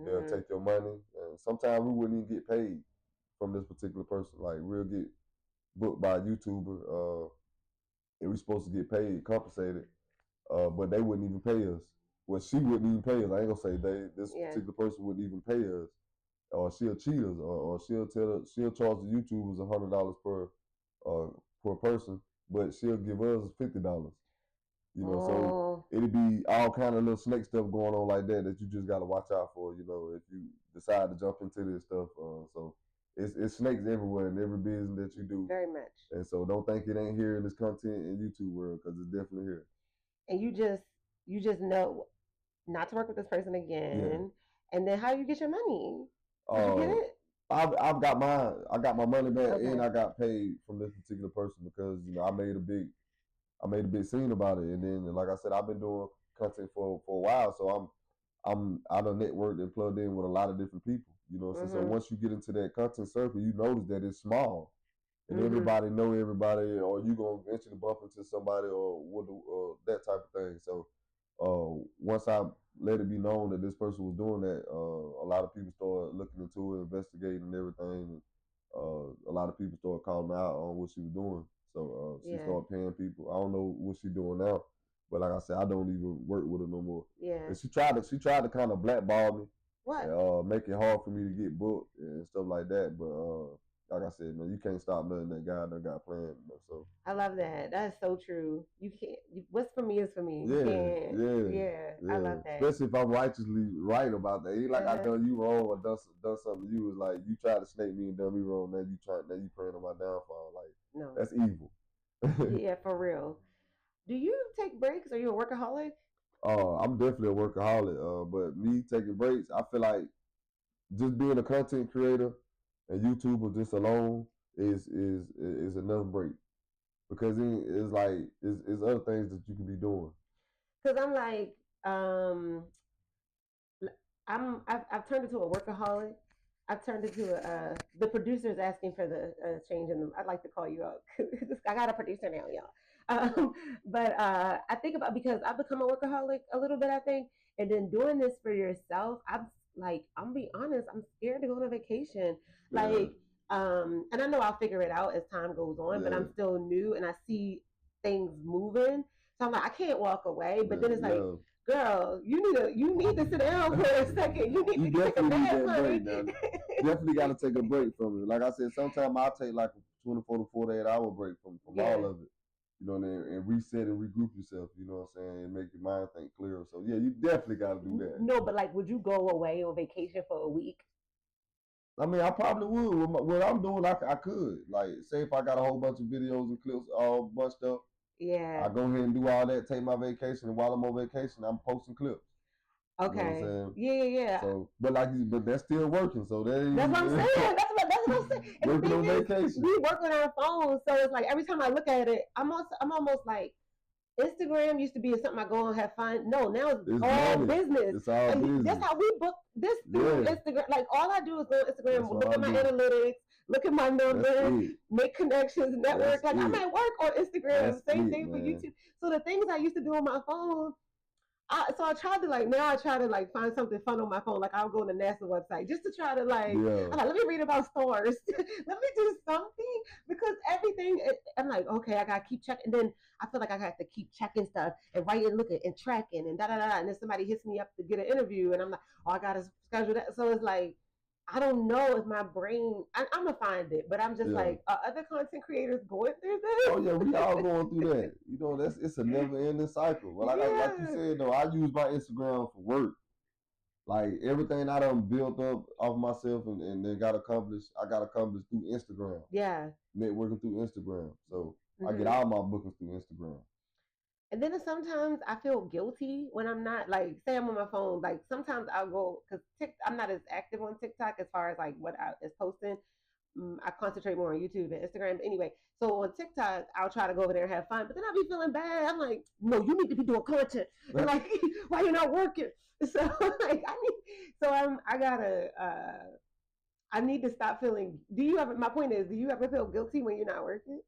Speaker 2: they'll take your money, and sometimes we wouldn't even get paid from this particular person. Like, we'll get booked by a YouTuber, and we're supposed to get paid, compensated, but they wouldn't even pay us. well, she wouldn't even pay us. I ain't gonna say they. This
Speaker 1: Yeah.
Speaker 2: particular person wouldn't even pay us, or she'll cheat us, or she'll charge the YouTubers $100 per person, but she'll give us $50. So
Speaker 1: Oh,
Speaker 2: it'd be all kind of little snake stuff going on like that you just got to watch out for. If you decide to jump into this stuff. So it's snakes everywhere in every business that you do,
Speaker 1: very much.
Speaker 2: and so don't think it ain't here in this content and YouTube world because it's definitely here.
Speaker 1: And you just know not to work with this person
Speaker 2: Yeah.
Speaker 1: again. And then how you get your money? Did you get
Speaker 2: Uh,
Speaker 1: it?
Speaker 2: I've got mine. I got my money back, and
Speaker 1: Okay.
Speaker 2: I got paid from this particular person because I made a big scene about it, and then like I said, I've been doing content for a while, so I'm out of networked and plugged in with a lot of different people. So
Speaker 1: Mhm.
Speaker 2: once you get into that content circle, you notice that it's small, and
Speaker 1: Mhm.
Speaker 2: everybody know everybody, or you gonna eventually bump into somebody, or that type of thing. So once I let it be known that this person was doing that, a lot of people started looking into it, investigating and everything. A lot of people started calling her out on what she was doing. So she
Speaker 1: Yeah.
Speaker 2: started paying people. I don't know what she's doing now, but like I said, I don't even work with her no more.
Speaker 1: Yeah.
Speaker 2: And she tried to kind of blackball me
Speaker 1: What?
Speaker 2: and make it hard for me to get booked and stuff like that. But like I said, man, you can't stop nothing that God done got planned. So
Speaker 1: I love that. That's so true. You can't. What's for me is for me. You
Speaker 2: yeah,
Speaker 1: can't.
Speaker 2: yeah,
Speaker 1: Yeah. I
Speaker 2: yeah.
Speaker 1: love that.
Speaker 2: Especially if I'm righteously right about that. Ain't like I
Speaker 1: Uh-huh.
Speaker 2: done you wrong or done something to you. It's like you tried to snake me and done me wrong. Now you praying on my downfall. Like
Speaker 1: No.
Speaker 2: that's evil.
Speaker 1: Yeah, for real. Do you take breaks? Are you a workaholic?
Speaker 2: I'm definitely a workaholic. But me taking breaks, I feel like just being a content creator and YouTuber just alone is enough break because it's like it's other things that you can be doing.
Speaker 1: Because I'm like, um, I've turned into a workaholic. I've turned into the producer's asking for the change in them. I'd like to call you out. I got a producer now, y'all. But I think about because I've become a workaholic a little bit, I think, and then doing this for yourself. I'm be honest, I'm scared to go on a vacation.
Speaker 2: Yeah,
Speaker 1: Like, and I know I'll figure it out as time goes on, but I'm
Speaker 2: yeah,
Speaker 1: still new and I see things moving. So I'm like, I can't walk away. But then it's like,
Speaker 2: yeah.
Speaker 1: girl, you need to sit down for a second. You need
Speaker 2: You
Speaker 1: to take a
Speaker 2: definitely need
Speaker 1: nap,
Speaker 2: that
Speaker 1: honey.
Speaker 2: break now. Definitely got to take a break from it. Like I said, sometimes I take like a 24 to 48 hour break from all
Speaker 1: Yeah.
Speaker 2: of it. And reset and regroup yourself. You know what I'm saying, and make your mind think clearer. So yeah, you definitely got to do that.
Speaker 1: No, but like, would you go away on vacation for a week?
Speaker 2: I mean, I probably would. What I'm doing, I could. Like, say if I got a whole bunch of videos and clips all bunched up, I
Speaker 1: Yeah.
Speaker 2: go ahead and do all that, take my vacation, and while I'm on vacation, I'm posting clips. You know what I'm
Speaker 1: Okay.
Speaker 2: saying?
Speaker 1: Yeah, yeah, yeah.
Speaker 2: So, but that's still working. So that
Speaker 1: That's what I'm saying.
Speaker 2: ain't
Speaker 1: That's what I'm saying. And the
Speaker 2: working
Speaker 1: thing
Speaker 2: on
Speaker 1: is,
Speaker 2: vacation.
Speaker 1: we work on our phones, so it's like every time I look at it, I'm almost like Instagram used to be something I go and have fun. No, now it's
Speaker 2: It's
Speaker 1: all
Speaker 2: money.
Speaker 1: business.
Speaker 2: It's all
Speaker 1: And that's
Speaker 2: business.
Speaker 1: how we book this through
Speaker 2: Yeah,
Speaker 1: Instagram. Like all I do is go on
Speaker 2: that's
Speaker 1: Instagram,
Speaker 2: what
Speaker 1: look
Speaker 2: I
Speaker 1: at my
Speaker 2: do.
Speaker 1: analytics, look at my
Speaker 2: That's
Speaker 1: numbers,
Speaker 2: it.
Speaker 1: make connections, network.
Speaker 2: That's
Speaker 1: Like I'm
Speaker 2: it.
Speaker 1: at work on Instagram.
Speaker 2: That's
Speaker 1: Same
Speaker 2: it,
Speaker 1: thing for
Speaker 2: man.
Speaker 1: YouTube. So the things I used to do on my phone, so I tried to like now I try to like find something fun on my phone. Like I'll go on the NASA website just to try to like
Speaker 2: Yeah,
Speaker 1: I'm like let me read about stars. Let me do something because everything I'm like okay I gotta keep checking. Then I feel like I have to keep checking stuff and writing, looking and tracking and da da da. And then somebody hits me up to get an interview and I'm like oh I gotta schedule that. So it's like I don't know if my brain. I'm gonna find it, but I'm just
Speaker 2: yeah.
Speaker 1: like are other content creators going through
Speaker 2: Oh yeah, we all
Speaker 1: this?
Speaker 2: going through that. That's it's a never ending cycle. Well, like you
Speaker 1: Yeah.
Speaker 2: said though, I use my Instagram for work. Like everything I done built up off myself and then I got accomplished through Instagram,
Speaker 1: Yeah.
Speaker 2: networking through Instagram. So I get
Speaker 1: Hmm.
Speaker 2: all my bookings through Instagram.
Speaker 1: And then sometimes I feel guilty when I'm not like, say I'm on my phone. Like sometimes I'll go because I'm not as active on TikTok as far as like what I is posting. I concentrate more on YouTube and Instagram. Anyway, so on TikTok, I'll try to go over there and have fun, but then I'll be feeling bad. I'm like, no, you need to be doing content, and like, why you're not working? So like, I gotta, I need to stop feeling. Do you ever? My point is, do you ever feel guilty when you're not working,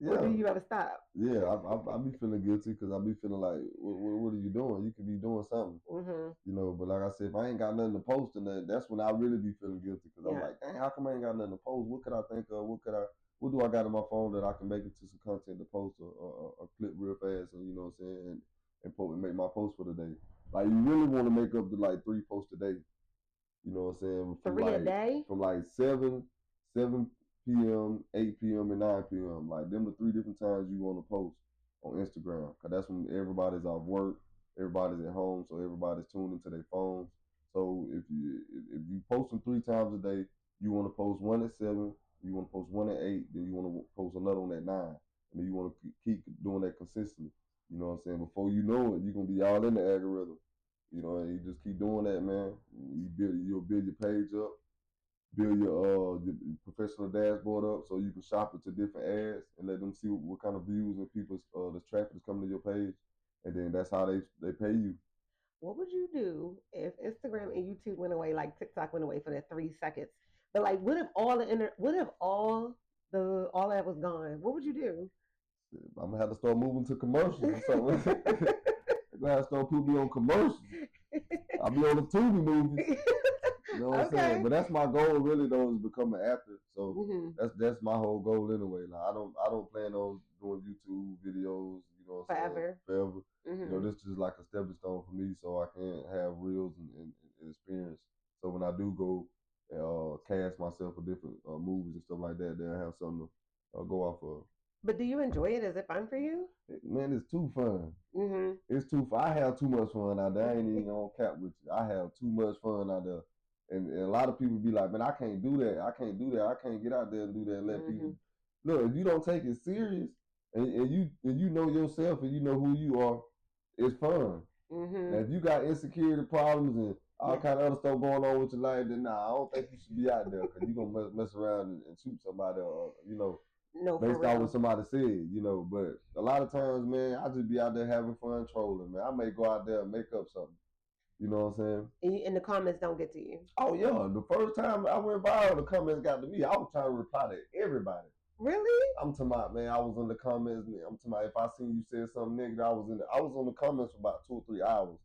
Speaker 1: or do
Speaker 2: Yeah,
Speaker 1: you ever stop?
Speaker 2: yeah. I be feeling guilty because I be feeling like, what are you doing? You could be doing something.
Speaker 1: Mm-hmm.
Speaker 2: But like I said, if I ain't got nothing to post, and that's when I really be feeling guilty because I'm
Speaker 1: Yeah.
Speaker 2: like, dang, how come I ain't got nothing to post? What could I think of? What do I got on my phone that I can make into some content to post or clip real fast, and you know what I'm saying, and make my post for the day. Like you really want to make up to like 3 posts a day. You know what I'm saying?
Speaker 1: Three a day?
Speaker 2: From like 7 p.m., 8 p.m., and 9 p.m. Like them the 3 different times you want to post on Instagram. Cause that's when everybody's off work, everybody's at home, so everybody's tuned into their phones. So if you post them 3 times a day, you want to post one at 7, you want to post one at 8, then you want to post another one at 9, and then you want to keep doing that consistently. You know what I'm saying? Before you know it, you're gonna be all in the algorithm. You know, and you just keep doing that, man. You'll build your page up, build your professional dashboard up, so you can shop it to different ads and let them see what kind of views and people's the traffic is coming to your page, and then that's how they pay you.
Speaker 1: What would you do if Instagram and YouTube went away, like TikTok went away for that 3 seconds? But like, what if what if all that was gone? What would you do?
Speaker 2: I'm gonna have to start moving to commercials or something. I'm gonna have to start putting me on commercials. I'll be on the Tubi movies. You know what I'm saying? But that's my goal really though, is become an actor. So that's my whole goal anyway. Like I don't plan on doing YouTube videos, you know what I'm saying? Forever. You know, this is just like a stepping stone for me so I can have reels and experience. So when I do go cast myself for different movies and stuff like that, then I have something to go off of.
Speaker 1: But do you enjoy it? Is it fun for you?
Speaker 2: Man, it's too fun. It's too fun. I have too much fun out there. I ain't even on cap with you. I have too much fun out there. And a lot of people be like, man, I can't do that. I can't do that. I can't get out there and do that and let people look. If you don't take it serious and you know yourself and you know who you are, it's fun. Now, if you got insecurity problems and all kind of other stuff going on with your life, then nah, I don't think you should be out there because you're gonna mess around and shoot somebody, or
Speaker 1: No,
Speaker 2: based on what somebody said, But a lot of times, man, I just be out there having fun trolling, man. I may go out there and make up something. You know what I'm saying?
Speaker 1: And the comments don't get to you.
Speaker 2: Oh yeah, the first time I went viral, the comments got to me. I was trying to reply to everybody.
Speaker 1: Really?
Speaker 2: I'm talking about, man. I was in the comments. I'm talking about if I seen you said something negative, I was on the comments for about 2 or 3 hours,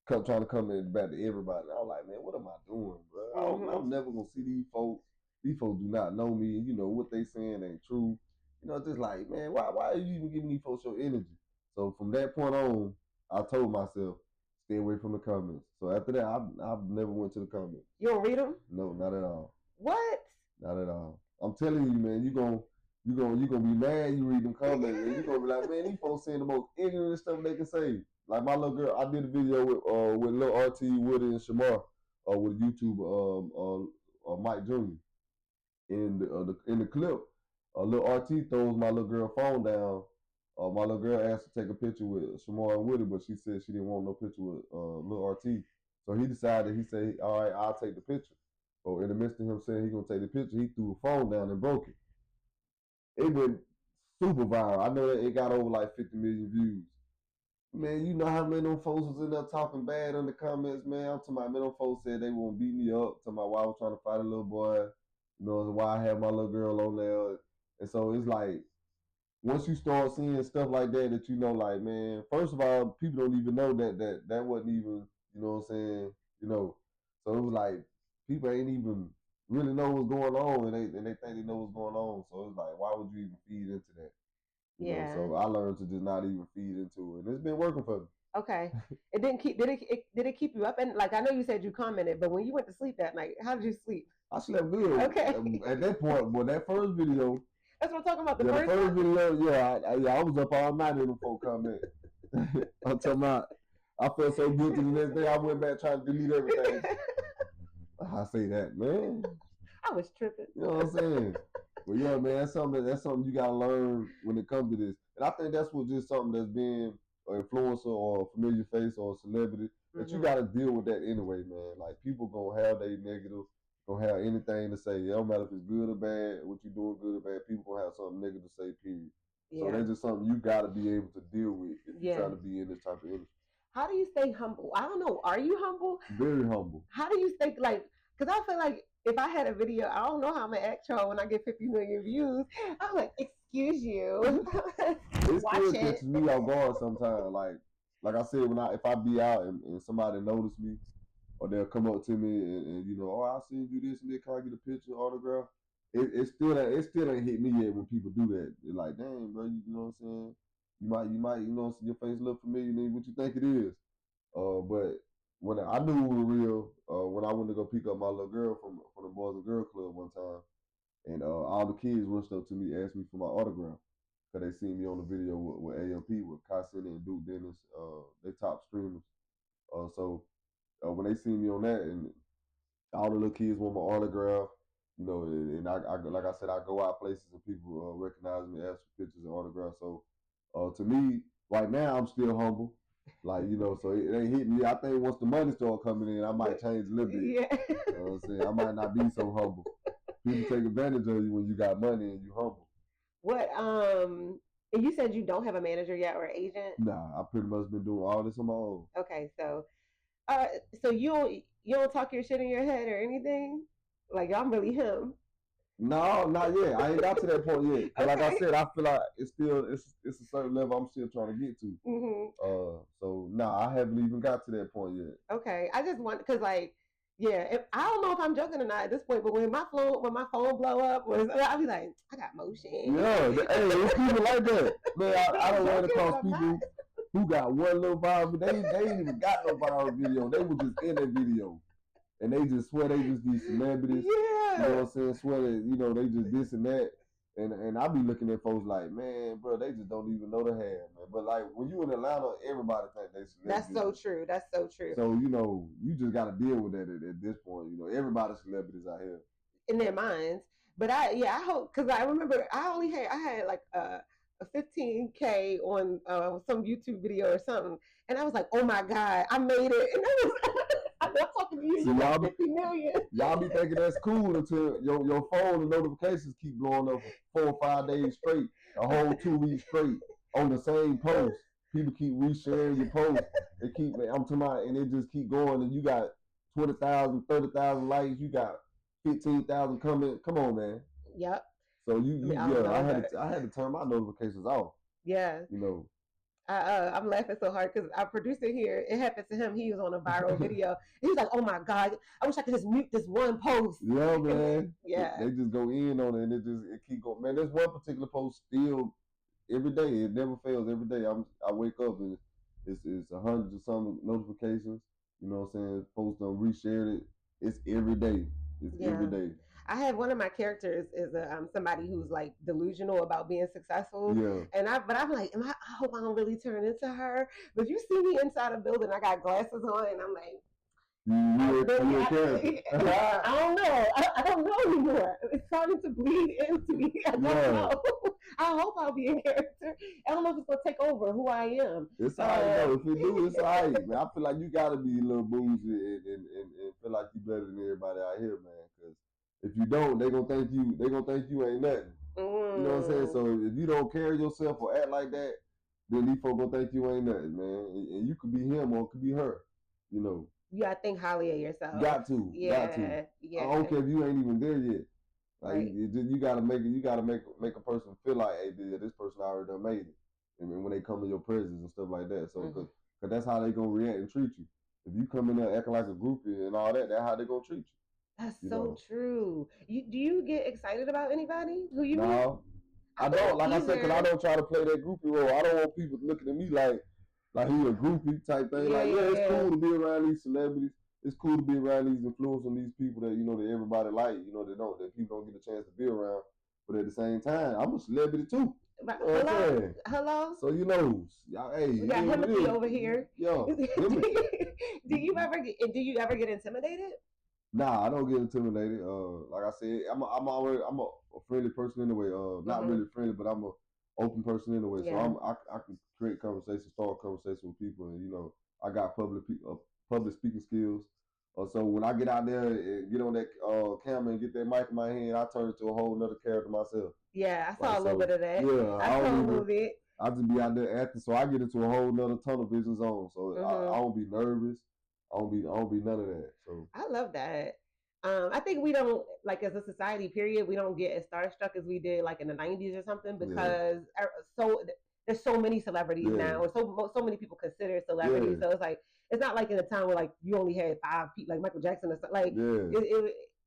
Speaker 2: trying to comment back to everybody. I was like, man, what am I doing, bro? I'm never gonna see these folks. These folks do not know me. You know what they saying ain't true. Just like, man, why are you even giving these folks your energy? So from that point on, I told myself, stay away from the comments. So after that, I've never went to the comments.
Speaker 1: You don't read them?
Speaker 2: No, not at all.
Speaker 1: What?
Speaker 2: Not at all. I'm telling you, man, you gonna be mad. You read them comments, and you gonna be like, man, these folks saying the most ignorant stuff they can say. Like my little girl, I did a video with little RT, Woody, and Shamar, with YouTube, Mike Jr. In the clip, little RT throws my little girl phone down. My little girl asked to take a picture with Shamar and Woody, but she said she didn't want no picture with little RT. So he decided, he said, all right, I'll take the picture. But in the midst of him saying he's gonna take the picture, he threw the phone down and broke it. It went super viral. I know that it got over like 50 million views. Man, you know how many of them folks was in there talking bad in the comments, man. I'm talking about, man, them folks said they won't beat me up, talking about why I was trying to fight a little boy, why I had my little girl on there. And so it's like, once you start seeing stuff like that, that like, man, first of all, people don't even know that wasn't even, you know what I'm saying, So it was like people ain't even really know what's going on, and they think they know what's going on. So it's like, why would you even feed into that? So I learned to just not even feed into it, and it's been working for me.
Speaker 1: Okay. It didn't keep. Did it keep you up? And like I know you said you commented, but when you went to sleep that night, how did you sleep?
Speaker 2: I slept good.
Speaker 1: Okay.
Speaker 2: At that point, well, that first video.
Speaker 1: That's what I'm talking about.
Speaker 2: The first video, I was up all night in the folk comment. I'm talking about. I felt so guilty the next day. I went back trying to delete everything. I say that, man.
Speaker 1: I was tripping.
Speaker 2: You know what I'm saying? But yeah, man, that's something you gotta learn when it comes to this. And I think that's what just something that's being an influencer or a familiar face or a celebrity, that you gotta deal with that anyway, man. Like people gonna have their negatives, gonna have anything to say. It don't matter if it's good or bad, what you doing good or bad, people gonna have something negative to say, period. So that's just something you gotta be able to deal with if you're trying to be in this type of industry.
Speaker 1: How do you stay humble? I don't know. Are you humble?
Speaker 2: Very humble.
Speaker 1: How do you stay because I feel like if I had a video, I don't know how I'm gonna act troll when I get 50 million views. I'm like, excuse you.
Speaker 2: It still catches me off guard sometimes. Like I said, if I be out and somebody notice me, or they'll come up to me and oh, I seen you this and that, can I get a picture, autograph? It still ain't hit me yet when people do that. They're like, dang, bro, you know what I'm saying? You might, your face look familiar, nigga, what you think it is? But when I knew we were real, when I went to go pick up my little girl from the Boys and Girls Club one time, and all the kids rushed up to me, asked me for my autograph, because they seen me on the video with AMP, with Cassini and Duke Dennis, they top streamers. So when they see me on that, and all the little kids want my autograph, and I like I said, I go out places and people recognize me, ask for pictures and autographs. So to me, right now, I'm still humble. Like, so it ain't hitting me. I think once the money start coming in, I might change a little bit.
Speaker 1: Yeah.
Speaker 2: You know what I'm saying? I might not be so humble. People take advantage of you when you got money and you humble.
Speaker 1: What and you said you don't have a manager yet or agent?
Speaker 2: Nah, I pretty much been doing all this on my own.
Speaker 1: Okay, so you don't talk your shit in your head or anything? Like I'm really him.
Speaker 2: No, not yet. I ain't got to that point yet.
Speaker 1: Okay.
Speaker 2: Like I said, I feel like it's a certain level I'm still trying to get to. So I haven't even got to that point yet.
Speaker 1: Okay, I just want because I don't know if I'm joking or not at this point, but when my phone blow up, I'll be like, I got motion.
Speaker 2: Yeah, hey, it's people like that. Man, I don't run across people who got one little viral. They ain't even got no viral video. They were just in that video. And they just swear they just these celebrities.
Speaker 1: Yeah.
Speaker 2: You know what I'm saying? Swear that, they just this and that. And I be looking at folks like, man, bro, they just don't even know the hand, man. But like when you in Atlanta, everybody think they celebrities.
Speaker 1: That's so true. That's so true.
Speaker 2: So, you just gotta deal with that at this point. Everybody's celebrities out here.
Speaker 1: In their minds. But I hope, because I remember I had like a 15K on some YouTube video or something, and I was like, oh my god, I made it, and I'm talking to you. So y'all 50 million.
Speaker 2: Y'all be thinking that's cool until your phone and notifications keep blowing up for 4 or 5 days straight, a whole 2 weeks straight on the same post. People keep resharing your post. I'm talking about, and it just keep going, and you got 20,000, 30,000 likes, you got 15,000 comments. Come on, man.
Speaker 1: Yep.
Speaker 2: So I had to turn my notifications off.
Speaker 1: Yeah. I'm laughing so hard because our producer here, it happened to him. He was on a viral video. He was like, "Oh my god, I wish I could just mute this one post."
Speaker 2: Yeah, man.
Speaker 1: Yeah.
Speaker 2: They just go in on it, and it keep going. Man, there's one particular post still every day. It never fails. Every day I wake up and it's 100 or some notifications. You know what I'm saying? Post on reshared it. It's every day. It's every day.
Speaker 1: I have one of my characters is somebody who's like delusional about being successful.
Speaker 2: Yeah.
Speaker 1: But I'm like, I hope I don't really turn into her. But you see me inside a building, I got glasses on, and I'm like,
Speaker 2: I
Speaker 1: don't know. I don't know anymore. It's starting to bleed into me. I don't know. I hope I'll be in character. I don't know if it's gonna take over who I am.
Speaker 2: It's all right though. If it do, it's all right, man. I feel like you gotta be a little bougie and feel like you better than everybody out here, man. Because if you don't, they gonna think you ain't nothing. You know what I'm saying? So if you don't carry yourself or act like that, then these folks gonna think you ain't nothing, man. And you could be him or it could be her.
Speaker 1: You gotta think highly of yourself.
Speaker 2: Got to. Yeah. I don't care if you ain't even there yet. Like right. You gotta make it. You gotta make a person feel like, hey, this person already done made it. I mean, when they come in your presence and stuff like that. So, cause that's how they gonna react and treat you. If you come in there acting like a groupie and all that, that's how they gonna treat you.
Speaker 1: That's so true. Do you get excited about anybody who you meet?
Speaker 2: No, I don't. Like I said, because I don't try to play that groupie role. I don't want people looking at me like he a groupie type thing. It's cool to be around these celebrities. It's cool to be around these influencers, these people that that everybody like. That people don't get a chance to be around. But at the same time, I'm a celebrity too.
Speaker 1: Hello.
Speaker 2: So hey,
Speaker 1: we got Himothy over here.
Speaker 2: Yo,
Speaker 1: do you ever get intimidated?
Speaker 2: Nah, I don't get intimidated. Like I said, I'm a friendly person anyway. Not really friendly, but I'm a open person anyway. Yeah. So I can create conversation, start conversation with people, and I got public speaking skills. So when I get out there and get on that camera and get that mic in my hand, I turn into a whole nother character myself.
Speaker 1: Yeah, I saw a little bit of that.
Speaker 2: Yeah,
Speaker 1: I saw a little bit.
Speaker 2: I just be out there acting, so I get into a whole nother tunnel vision zone. So I don't be nervous. I don't be none of that. So
Speaker 1: I love that. I think we don't, like, as a society, period, we don't get as starstruck as we did like in the 90s or something because there's so many celebrities now, or so many people consider celebrities. So it's like it's not like in a time where like you only had 5 people, like Michael Jackson or something. Like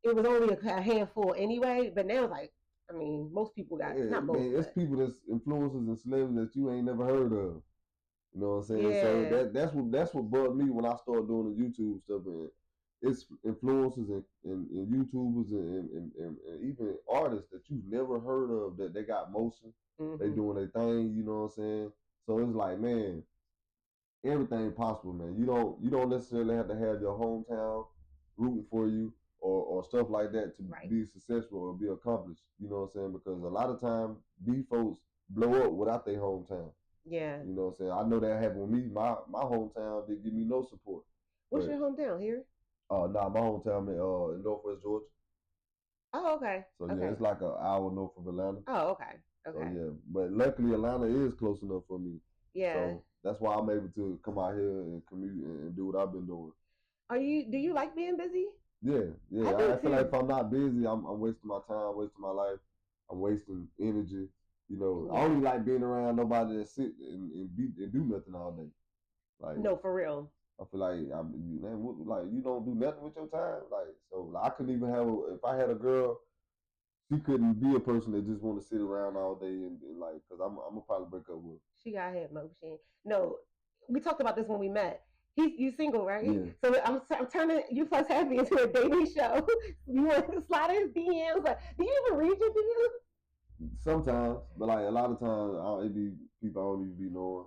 Speaker 1: it was only a handful anyway. But now it's like, I mean, most people got not most.
Speaker 2: Man, it's people that's influencers and celebrities that you ain't never heard of. You know what I'm saying? So
Speaker 1: Yeah.
Speaker 2: that's what bugged me when I started doing the YouTube stuff, and it's influencers and YouTubers and even artists that you've never heard of that they got motion, they
Speaker 1: Mm-hmm.
Speaker 2: doing their thing. You know what I'm saying? So it's like, man, everything possible, man. You don't necessarily have to have your hometown rooting for you or stuff like that to
Speaker 1: Right.
Speaker 2: be successful or be accomplished. You know what I'm saying? Because a lot of time these folks blow up without their hometown.
Speaker 1: Yeah.
Speaker 2: You know what I'm saying? I know that happened with me. My hometown didn't give me no support.
Speaker 1: What's your
Speaker 2: But
Speaker 1: hometown here?
Speaker 2: my hometown in Northwest Georgia.
Speaker 1: Oh, okay.
Speaker 2: So yeah,
Speaker 1: Okay.
Speaker 2: it's like an hour north of Atlanta.
Speaker 1: Oh, okay.
Speaker 2: So
Speaker 1: Okay.
Speaker 2: yeah, but luckily Atlanta is close enough for me.
Speaker 1: Yeah.
Speaker 2: So that's why I'm able to come out here and commute and do what I've been doing.
Speaker 1: Do you like being busy?
Speaker 2: Yeah,
Speaker 1: I
Speaker 2: yeah.
Speaker 1: do
Speaker 2: I feel like
Speaker 1: too.
Speaker 2: if I'm not busy, I'm wasting my time, wasting my life. I'm wasting energy. I
Speaker 1: Yeah.
Speaker 2: only like being around nobody that sit and do nothing all day. Like
Speaker 1: No, for real.
Speaker 2: I feel like like you don't do nothing with your time. Like I couldn't even have if I had a girl, she couldn't be a person that just want to sit around all day and like because I'm gonna probably break up with
Speaker 1: She got head motion. No, we talked about this when we met. You single,
Speaker 2: her.
Speaker 1: right?
Speaker 2: Yeah.
Speaker 1: So I'm turning you plus happy into a dating show. You want to slide his DMs? Like, do you even read your DMs?
Speaker 2: Sometimes, but like a lot of times, it be people I don't even be knowing.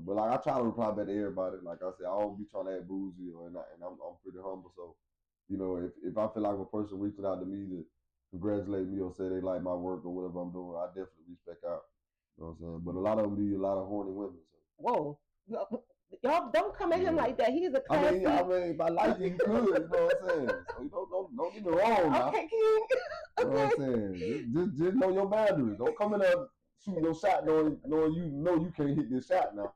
Speaker 2: But like I try to reply back to everybody. Like I said, I don't be trying to act bougie and I'm pretty humble. So, if I feel like a person reaching out to me to congratulate me or say they like my work or whatever I'm doing, I definitely reach back out. You know what I'm saying? But a lot of them be a lot of horny women. So
Speaker 1: Whoa. Y'all don't come at him
Speaker 2: yeah.
Speaker 1: like that. He's a
Speaker 2: I
Speaker 1: classy.
Speaker 2: mean, if I like you, you could. You know what I'm saying? So don't get me wrong now.
Speaker 1: Okay, King.
Speaker 2: You know what
Speaker 1: Okay.
Speaker 2: I'm saying? Just know your boundaries. Don't come in there shooting your shot knowing you know you can't hit this shot now.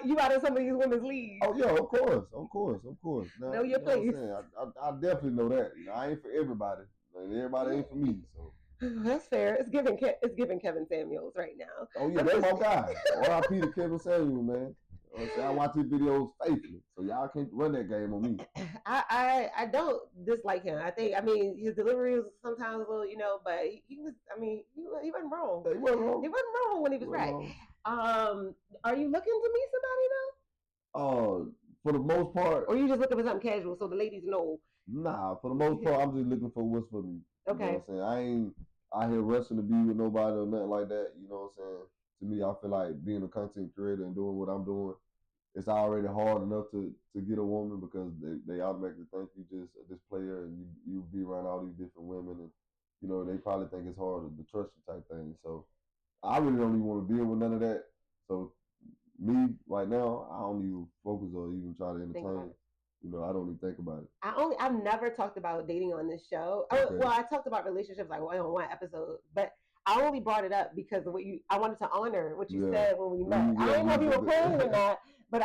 Speaker 1: You out of some of these women's leagues.
Speaker 2: Oh yeah, of course. Now
Speaker 1: Know
Speaker 2: you
Speaker 1: your
Speaker 2: know what I'm
Speaker 1: place.
Speaker 2: saying. I definitely know that. I ain't for everybody, and everybody ain't for me. So
Speaker 1: That's fair. It's giving Kevin Samuels right now.
Speaker 2: oh yeah,
Speaker 1: I'm
Speaker 2: that's
Speaker 1: just
Speaker 2: my guy. R.I.P. to Kevin Samuel, man. You know what I'm saying? I watch his videos faithfully, so y'all can't run that game on me.
Speaker 1: I don't dislike him. I mean his delivery was sometimes a little, but he was he wasn't wrong.
Speaker 2: Hey, you wasn't
Speaker 1: He
Speaker 2: wrong.
Speaker 1: wasn't wrong when he
Speaker 2: You
Speaker 1: was
Speaker 2: wasn't
Speaker 1: right.
Speaker 2: wrong.
Speaker 1: Are you looking to meet somebody though?
Speaker 2: For the most part,
Speaker 1: Or you just looking for something casual so the ladies know?
Speaker 2: nah. For the most part, I'm just looking for what's for me. You know what
Speaker 1: Okay.
Speaker 2: I'm saying? I ain't out here rushing to be with nobody or nothing like that. You know what I'm saying? To me, I feel like being a content creator and doing what I'm doing, it's already hard enough to get a woman because they automatically think you just this player and you be around all these different women and they probably think it's hard to trust you type thing. So I really don't even want to deal with none of that. So me right now, I don't even focus or even try to
Speaker 1: Think about
Speaker 2: entertain.
Speaker 1: it.
Speaker 2: I don't even think about it.
Speaker 1: I've never talked about dating on this show. Oh,
Speaker 2: Okay.
Speaker 1: well, I talked about relationships like on one episode, but I only brought it up because of I wanted to honor what you
Speaker 2: Yeah.
Speaker 1: said when we met. I
Speaker 2: Yeah.
Speaker 1: didn't know if you were playing or not, but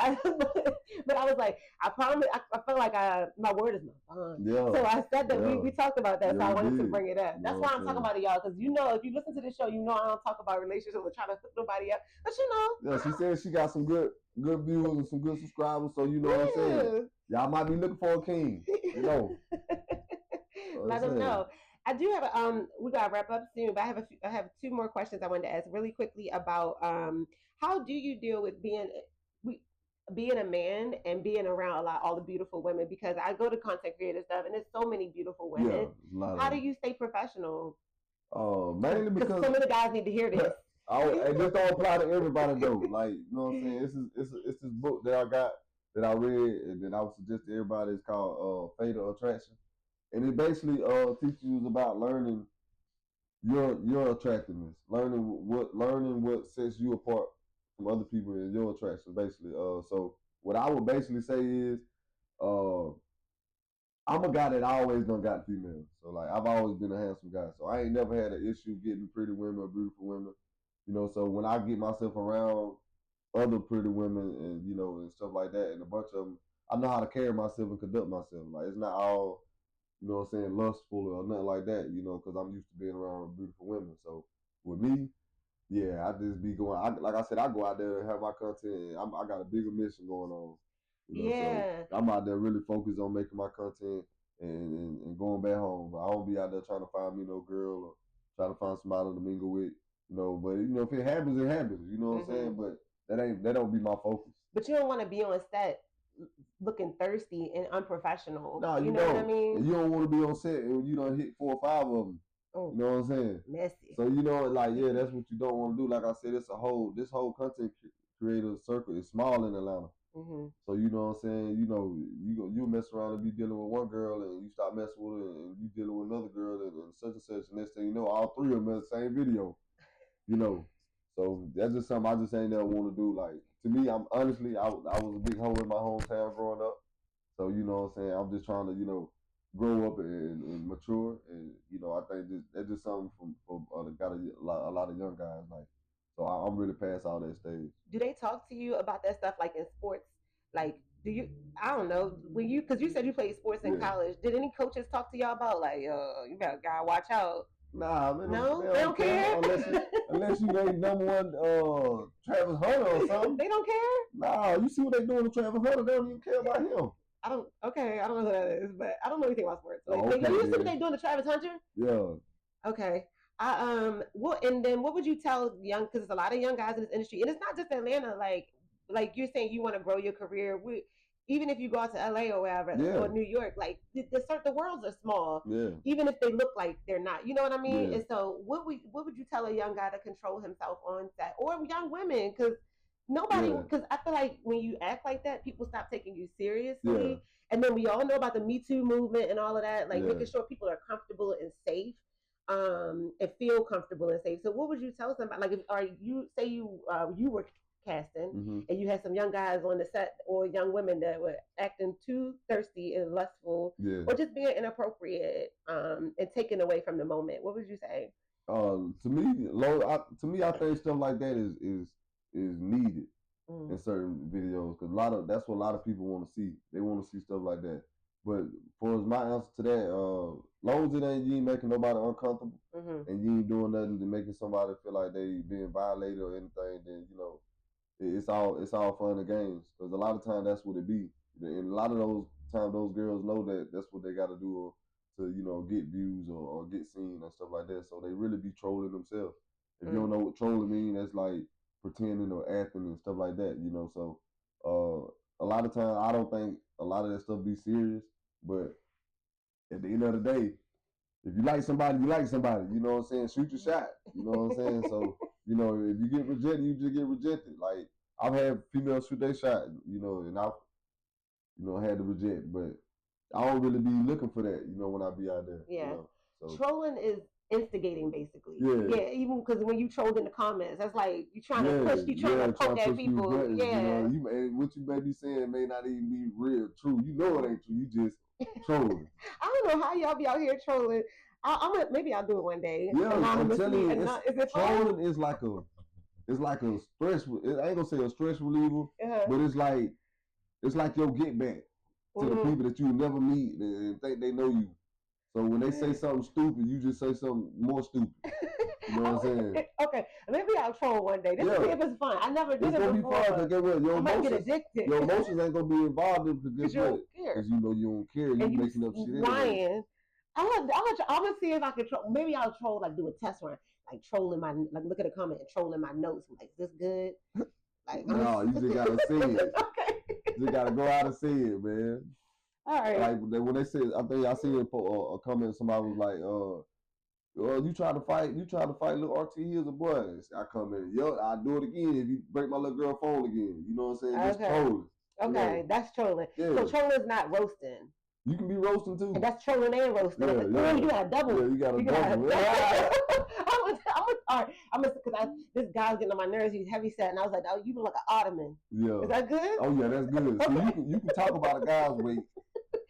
Speaker 1: but I was like, I promise. I felt like my word is my bond.
Speaker 2: Yeah.
Speaker 1: So I said that
Speaker 2: Yeah.
Speaker 1: we talked about that. So
Speaker 2: Yeah.
Speaker 1: I
Speaker 2: We
Speaker 1: wanted to
Speaker 2: did.
Speaker 1: bring it up.
Speaker 2: You
Speaker 1: That's
Speaker 2: know
Speaker 1: why
Speaker 2: what
Speaker 1: I'm
Speaker 2: I'm
Speaker 1: talking
Speaker 2: saying?
Speaker 1: about it, y'all. Because if you listen to this show, I don't talk about relationships or trying to hook nobody up. But
Speaker 2: Yeah. She said she got some good viewers and some good subscribers. So you know what I'm saying.
Speaker 1: yeah.
Speaker 2: Y'all might be looking for a king. You know. What I'm
Speaker 1: Let them
Speaker 2: saying.
Speaker 1: know. I do have we gotta wrap up soon, but I have two more questions I wanted to ask really quickly about how do you deal with we being a man and being around all the beautiful women, because I go to content creator stuff and there's so many beautiful
Speaker 2: Yeah.
Speaker 1: women.
Speaker 2: A lot
Speaker 1: How
Speaker 2: of
Speaker 1: do
Speaker 2: them.
Speaker 1: you stay professional?
Speaker 2: Mainly
Speaker 1: Because
Speaker 2: because
Speaker 1: some of the guys need to hear this.
Speaker 2: and this don't apply to everybody though. Like you know what I'm saying. It's this book that I got that I read and that I would suggest to everybody. It's called Fatal Attraction, and it basically teaches you about learning your attractiveness, learning what sets you apart from other people and your attraction. Basically, so what I would basically say is, uh, I'm a guy that always done got females. So like I've always been a handsome guy. So I ain't never had an issue getting pretty women or beautiful women. So when I get myself around other pretty women and and stuff like that and a bunch of them, I know how to carry myself and conduct myself. Like it's not all what I'm saying, lustful or nothing like that, because I'm used to being around beautiful women. So with me, yeah, I just be going. Like I said, I go out there and have my content. I got a bigger mission going on, So
Speaker 1: Yeah.
Speaker 2: I'm out there really focused on making my content and going back home. But I don't be out there trying to find me no girl or trying to find somebody to mingle with, But if it happens, it happens. You know what I'm
Speaker 1: Mm-hmm.
Speaker 2: saying? But that don't be my focus.
Speaker 1: But you don't want to be on set looking thirsty and unprofessional.
Speaker 2: No,
Speaker 1: you know what I mean?
Speaker 2: And you don't want to be on set and you don't hit 4 or 5 of them. Oh, you know what I'm saying?
Speaker 1: Messy.
Speaker 2: So like that's what you don't want to do. Like I said, this whole content creator circle is small in Atlanta. Mm-hmm. So you know what I'm saying? You mess around and be dealing with one girl and you start messing with her and you dealing with another girl and such and such. And next thing you know, all 3 of them in the same video. So that's just something I just ain't never want to do. Like to me, I was a big hoe in my hometown growing up. So you know what I'm saying? I'm just trying to grow up and mature, and I think that's just something got a lot of young guys like. So I'm really past all that stage.
Speaker 1: Do they talk to you about that stuff like in sports? Like, do you? I don't know because you said you played sports in college. Did any coaches talk to y'all about like, you gotta watch out?
Speaker 2: Nah, man.
Speaker 1: No, they don't care.
Speaker 2: Unless you ain't number one Travis Hunter or something.
Speaker 1: They don't care.
Speaker 2: Nah, you see what they doing to Travis Hunter? They don't even care about him.
Speaker 1: I don't know who that is, but I don't know anything about sports. Like, you see what they doing to Travis Hunter?
Speaker 2: Yeah.
Speaker 1: Okay. And then what would you tell young? Because there's a lot of young guys in this industry, and it's not just Atlanta. Like you're saying, you want to grow your career. Even if you go out to LA or wherever, or New York, like the worlds are small. Yeah. Even if they look like they're not, you know what I mean? Yeah. And so, what would you tell a young guy to control himself on set, or young women? Because because I feel like when you act like that, people stop taking you seriously. Yeah. And then we all know about the Me Too movement and all of that, like making sure people are comfortable and safe. And feel comfortable and safe. So what would you tell somebody? Like, you were casting and you had some young guys on the set or young women that were acting too thirsty and lustful, or just being inappropriate and taken away from the moment. What would you say?
Speaker 2: To me, I think stuff like that is needed in certain videos because that's what a lot of people want to see. They want to see stuff like that. But for my answer to that, long as you ain't making nobody uncomfortable and you ain't doing nothing to making somebody feel like they being violated or anything, then it's all fun and games. Because a lot of times that's what it be. And a lot of those times those girls know that that's what they got to do to get views or get seen and stuff like that. So they really be trolling themselves. If you don't know what trolling mean, that's like pretending or acting and stuff like that. So a lot of times I don't think a lot of that stuff be serious. But at the end of the day, if you like somebody, you like somebody. You know what I'm saying? Shoot your shot. You know what I'm saying? So, if you get rejected, you just get rejected. Like, I've had females shoot their shot, and I've, had to reject. But I don't really be looking for that, when I be out there.
Speaker 1: Yeah. So. Trolling is instigating, basically. Yeah. Even because when you troll in the comments, that's like you trying to push, you trying to poke at people. Buttons,
Speaker 2: and what you may be saying may not even be real, true. You know it ain't true. You just trolling.
Speaker 1: I don't know how y'all be out here trolling. Maybe I'll do it one day.
Speaker 2: Yeah, I'm telling you, trolling is like a stress. I ain't gonna say a stress reliever, but it's like your get back to the people that you never meet and think they know you. So when they say something stupid, you just say something more stupid. You know what I'm saying?
Speaker 1: Okay, maybe I'll troll one day. Just to see if it's fun. I never did it before. It's gonna be
Speaker 2: fun because
Speaker 1: I might get addicted.
Speaker 2: Your emotions ain't gonna be involved in because you don't care. Because you don't care. You making up shit.
Speaker 1: Lying. I'm gonna see if I can troll. Maybe I'll troll, like do a test run, like trolling look at a comment and trolling my notes. I'm like, is this good? Like,
Speaker 2: no, you just gotta see it. Okay. You just gotta go out and see it, man.
Speaker 1: All right.
Speaker 2: Like when they said, I think I see a comment. Somebody was like, you try to fight little RT. Here's a boy. I come in, I'll do it again if you break my little girl phone again. You know what I'm saying? That's trolling.
Speaker 1: Okay, that's trolling. Yeah. So trolling is not roasting.
Speaker 2: You can be roasting too.
Speaker 1: And that's trolling and roasting. Yeah. You got a double.
Speaker 2: Yeah, you got a double.
Speaker 1: Because this guy's getting on my nerves. He's heavy set, and I was like, "Oh, you look like an ottoman."
Speaker 2: Yeah.
Speaker 1: Is that good?
Speaker 2: Oh yeah, that's good. So you can talk about a guy's weight,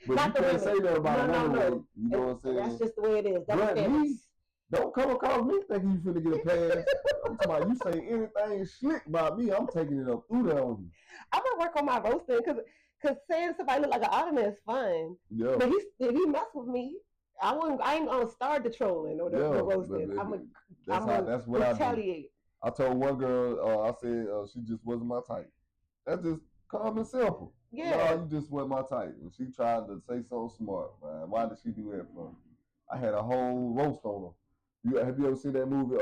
Speaker 2: but not you can't say that about another weight. You know what I'm saying?
Speaker 1: That's just the way it is.
Speaker 2: Don't come across me thinking you finna get a pass. I'm talking about you say anything slick about me, I'm taking it up through there on you.
Speaker 1: I'm gonna work on my roasting because saying somebody look like an ottoman is fun. Yeah. But if he mess with me, I ain't gonna start the trolling or the roasting. That's what retaliate.
Speaker 2: I told one girl, I said she just wasn't my type. That's just calm and simple. Yeah. No, you just wasn't my type. And she tried to say something smart, man. Why did she do that for? I had a whole roast on her. Have you ever seen that movie?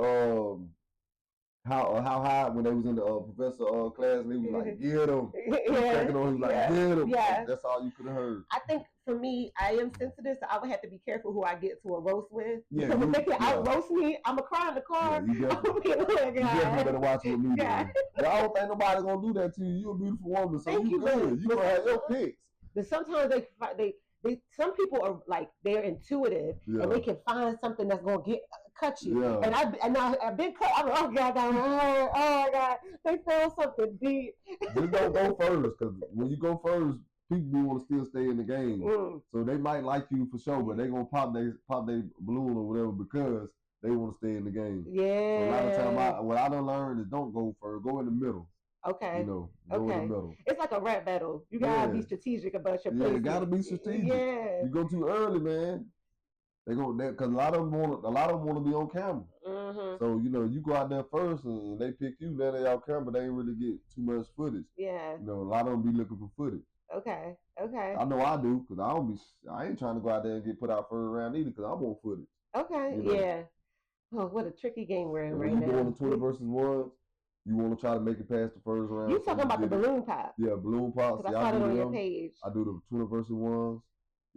Speaker 2: how high when they was in the professor class and he was like, get him. He was
Speaker 1: Yeah,
Speaker 2: cracking on. He was like,
Speaker 1: yeah,
Speaker 2: get him.
Speaker 1: yeah.
Speaker 2: That's all you could have heard.
Speaker 1: I think for me, I am sensitive, so I would have to be careful who I get to a roast with.
Speaker 2: Yeah,
Speaker 1: Because if they can
Speaker 2: yeah.
Speaker 1: out roast me, I'm gonna cry in the car.
Speaker 2: Yeah, you
Speaker 1: I'm gonna be like,
Speaker 2: you definitely better watch with me,
Speaker 1: yeah.
Speaker 2: man. But I don't think nobody gonna do that to you. You a beautiful woman, so
Speaker 1: Thank
Speaker 2: you
Speaker 1: you,
Speaker 2: good. You gonna have your picks.
Speaker 1: but sometimes they some people are like they're intuitive
Speaker 2: Yeah.
Speaker 1: and they can find something that's gonna cut you.
Speaker 2: Yeah.
Speaker 1: And I've been cut. I'm like, oh god, oh my god, they found something deep.
Speaker 2: Just don't go first, because when you go first, people want to still stay in the game. So they might like you for sure, but they gonna pop their balloon or whatever because they want to stay in the game.
Speaker 1: Yeah.
Speaker 2: So a lot of time, what I done learned is don't go first. Go in the middle.
Speaker 1: Okay.
Speaker 2: You know, go in the middle.
Speaker 1: It's like a rap battle. You gotta be strategic about your placement.
Speaker 2: Yeah, you gotta be strategic.
Speaker 1: Yeah.
Speaker 2: You go too early, man. They go there because a lot of them want to be on camera. So you go out there first and they pick you. Then they on camera, they ain't really get too much footage.
Speaker 1: Yeah.
Speaker 2: A lot of them be looking for footage.
Speaker 1: Okay. I
Speaker 2: know I do because I ain't trying to go out there and get put out first round either because I want footage.
Speaker 1: Okay. Yeah. Oh, what a tricky game we're in right now.
Speaker 2: When you go on the 20 versus 1s, you want to try to make it past the first round.
Speaker 1: You talking about the balloon pop?
Speaker 2: Yeah, balloon pops.
Speaker 1: I saw it on your page.
Speaker 2: I do the 20 versus 1s.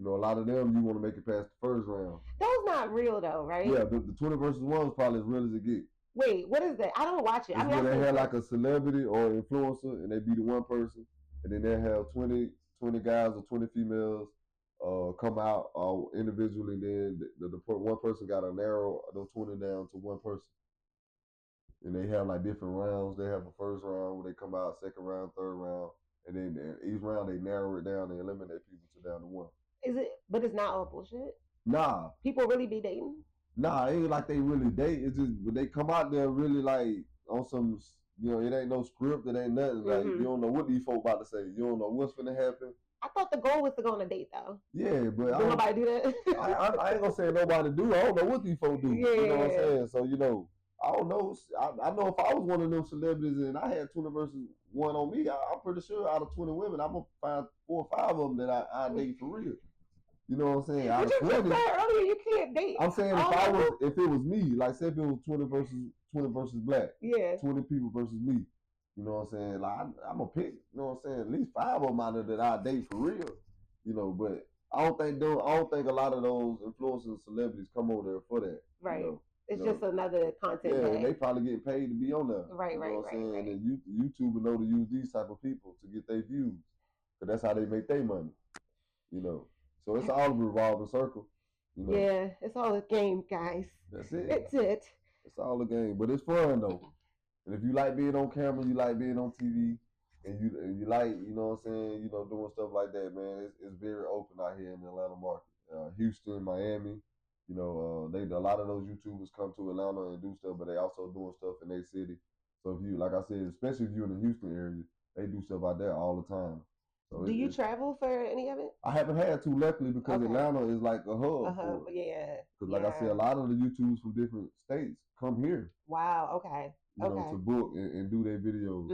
Speaker 2: A lot of them you want to make it past the first round.
Speaker 1: Those not real though, right?
Speaker 2: Yeah, the 20 versus 1s probably as real as it gets.
Speaker 1: Wait, what is that? I don't watch it.
Speaker 2: It's where they have like a celebrity or influencer and they be the one person, and then they have 20 guys or 20 females come out individually. Then the one person got to narrow those 20 down to one person. And they have like different rounds. They have a first round where they come out, second round, third round, and then each round they narrow it down and eliminate people to down to one.
Speaker 1: Is it? But it's not all bullshit.
Speaker 2: Nah.
Speaker 1: People really be dating.
Speaker 2: Nah, it ain't like they really date. It's just when they come out there really like on some, it ain't no script. It ain't nothing. Like you don't know what these folk about to say. You don't know what's gonna happen.
Speaker 1: I thought the goal was to go on a date though.
Speaker 2: Yeah, but
Speaker 1: nobody do that.
Speaker 2: I ain't gonna say nobody do. I don't know what these folk do.
Speaker 1: Yeah.
Speaker 2: You know what I'm saying? So I don't know. I know if I was one of them celebrities and I had 20 versus 1 on me, I'm pretty sure out of 20 women, I'm gonna find 4 or 5 of them that I date for real. You know what I'm saying? Out of 20,
Speaker 1: you said earlier you can't date.
Speaker 2: I'm saying if it was me, like say if it was 20 versus Blaq, 20 people versus me. You know what I'm saying? Like I'm gonna pick. You know what I'm saying? At least 5 of them out of that I date for real. But I don't think a lot of those influencers and celebrities come on there for that.
Speaker 1: Right. It's just another content.
Speaker 2: Yeah, and they probably getting paid to be on there.
Speaker 1: Right,
Speaker 2: you know what I'm saying? And YouTube would know to use these type of people to get their views. Because that's how they make their money. So it's all a revolving circle.
Speaker 1: Yeah, it's all a game, guys.
Speaker 2: That's it.
Speaker 1: It's it.
Speaker 2: It's all a game. But it's fun though. And if you like being on camera, you like being on TV, and you like, you know what I'm saying, doing stuff like that, man, it's very open out here in the Atlanta market. Houston, Miami, a lot of those YouTubers come to Atlanta and do stuff, but they also doing stuff in their city. So if you, like I said, especially if you're in the Houston area, they do stuff out there all the time. So
Speaker 1: do you travel for any of it?
Speaker 2: I haven't had to, luckily, because Atlanta is like a hub.
Speaker 1: Yeah.
Speaker 2: Because like I said, a lot of the YouTubers from different states come here.
Speaker 1: Wow. Okay.
Speaker 2: To book and do their videos.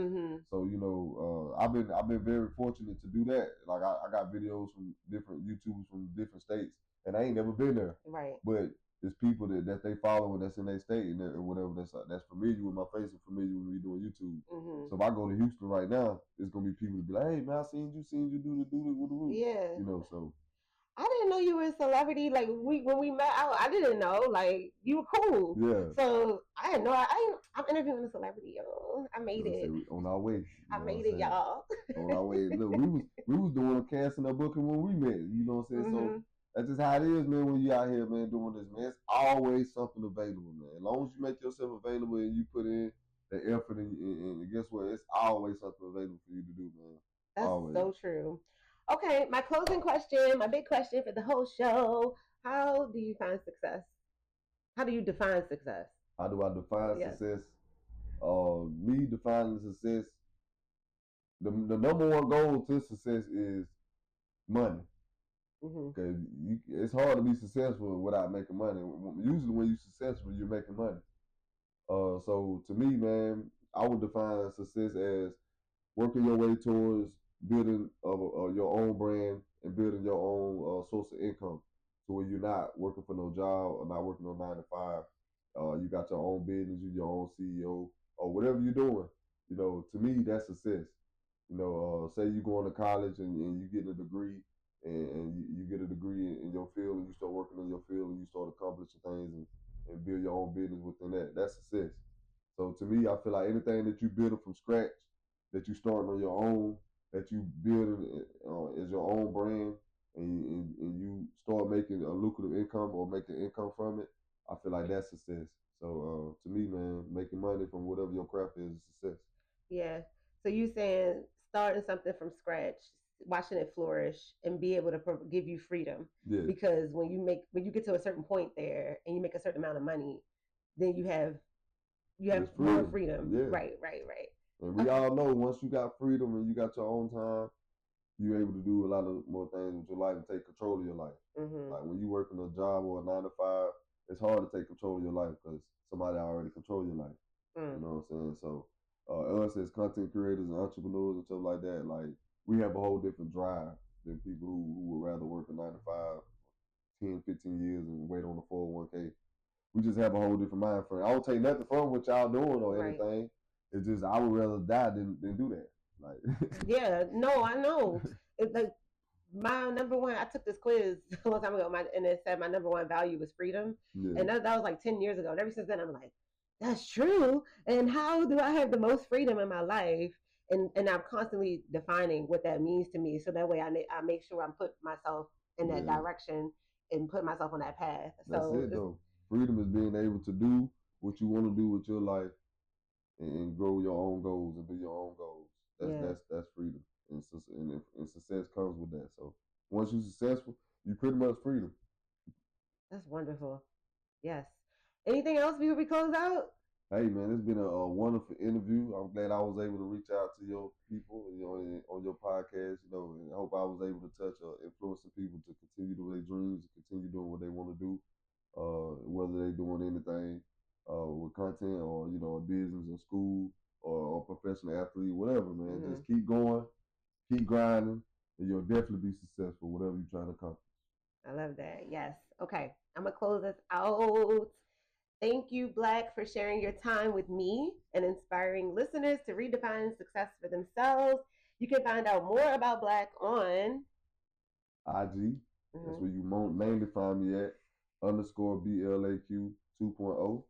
Speaker 2: So I've been very fortunate to do that. Like I got videos from different YouTubers from different states, and I ain't never been there.
Speaker 1: Right.
Speaker 2: But there's people that they following that's in their state and whatever that's familiar with my face and familiar with me doing YouTube. So if I go to Houston right now, it's gonna be people to be like, "Hey man, I seen you do the
Speaker 1: yeah."
Speaker 2: So.
Speaker 1: I didn't know you were a celebrity. Like when we met out, I didn't know. Like you were cool.
Speaker 2: Yeah.
Speaker 1: So I had no. I'm interviewing a celebrity, y'all. I made it.
Speaker 2: On our way.
Speaker 1: I made it, y'all.
Speaker 2: On our way. Look, we was doing a casting a booking when we met. You know what I'm saying? So that's just how it is, man. When you out here, man, doing this, man, it's always something available, man. As long as you make yourself available and you put in the effort, and guess what? It's always something available for you to do, man.
Speaker 1: That's
Speaker 2: always.
Speaker 1: So true. Okay, my closing question, my big question for the whole show: how do you find success? How do you define success?
Speaker 2: How do I define success? Me defining success. The number one goal to success is money. Okay, it's hard to be successful without making money. Usually, when you're successful, you're making money. So to me, man, I would define success as working your way towards building your own brand and building your own source of income, so where you're not working for no job or not working no 9 to 5. You got your own business, you're your own CEO, or whatever you're doing, to me that's success. Say you going to college and you get a degree and you get a degree in your field and you start working in your field and you start accomplishing things and build your own business within that. That's success. So to me, I feel like anything that you building from scratch, that you starting on your own, that you building as your own brand, and you start making a lucrative income or making income from it, I feel like that's success. So to me, man, making money from whatever your craft is success.
Speaker 1: Yeah. So you saying starting something from scratch, watching it flourish, and be able to give you freedom.
Speaker 2: Yeah,
Speaker 1: Because when you get to a certain point there and you make a certain amount of money, then you have
Speaker 2: it's
Speaker 1: more
Speaker 2: freedom.
Speaker 1: freedom.
Speaker 2: Yeah,
Speaker 1: Right, right, right.
Speaker 2: and we
Speaker 1: Okay.
Speaker 2: all know once you got freedom and you got your own time, you're able to do a lot of more things with your life and take control of your life.
Speaker 1: Mhm.
Speaker 2: Like when you work in a job or a 9 to 5, it's hard to take control of your life because somebody already control your life. You
Speaker 1: Mm.
Speaker 2: know what I'm saying? So us as content creators and entrepreneurs and stuff like that, like we have a whole different drive than people who would rather work a 9 to 5, 10, 15 years and wait on the 401k. We just have a whole different mind frame. I don't take nothing from what y'all doing or
Speaker 1: Right.
Speaker 2: anything. It's just I would rather die than do that. Like
Speaker 1: Yeah. No, I know. It's like my number one. I took this quiz a long time ago, and it said my number one value was freedom,
Speaker 2: yeah,
Speaker 1: and that was like 10 years ago. And ever since then, I'm like, that's true. And how do I have the most freedom in my life? And I'm constantly defining what that means to me, so that way I make sure I'm putting myself in that
Speaker 2: yeah.
Speaker 1: direction and put myself on that path.
Speaker 2: That's
Speaker 1: So
Speaker 2: it
Speaker 1: it's
Speaker 2: though. Freedom is being able to do what you want to do with your life and grow your own goals and do your own goals. That's
Speaker 1: yeah,
Speaker 2: that's that's freedom, and success comes with that. So once you're successful, you pretty much freedom.
Speaker 1: that's wonderful. Yes. Anything else before we close out?
Speaker 2: Hey man, it's been a wonderful interview. I'm glad I was able to reach out to your people, on your podcast. And I hope I was able to touch or influence some people to continue doing their dreams and continue doing what they want to do, whether they're doing anything with content or a business or school or professional athlete, whatever. Man,
Speaker 1: Mm-hmm.
Speaker 2: just keep going, keep grinding, and you'll definitely be successful whatever you're trying to accomplish.
Speaker 1: I love that. Yes. Okay. I'm gonna close this out. Thank you, Blaq, for sharing your time with me and inspiring listeners to redefine success for themselves. You can find out more about Blaq on.
Speaker 2: IG, that's
Speaker 1: Mhm.
Speaker 2: where you mainly find me at underscore BLAQ 2.0.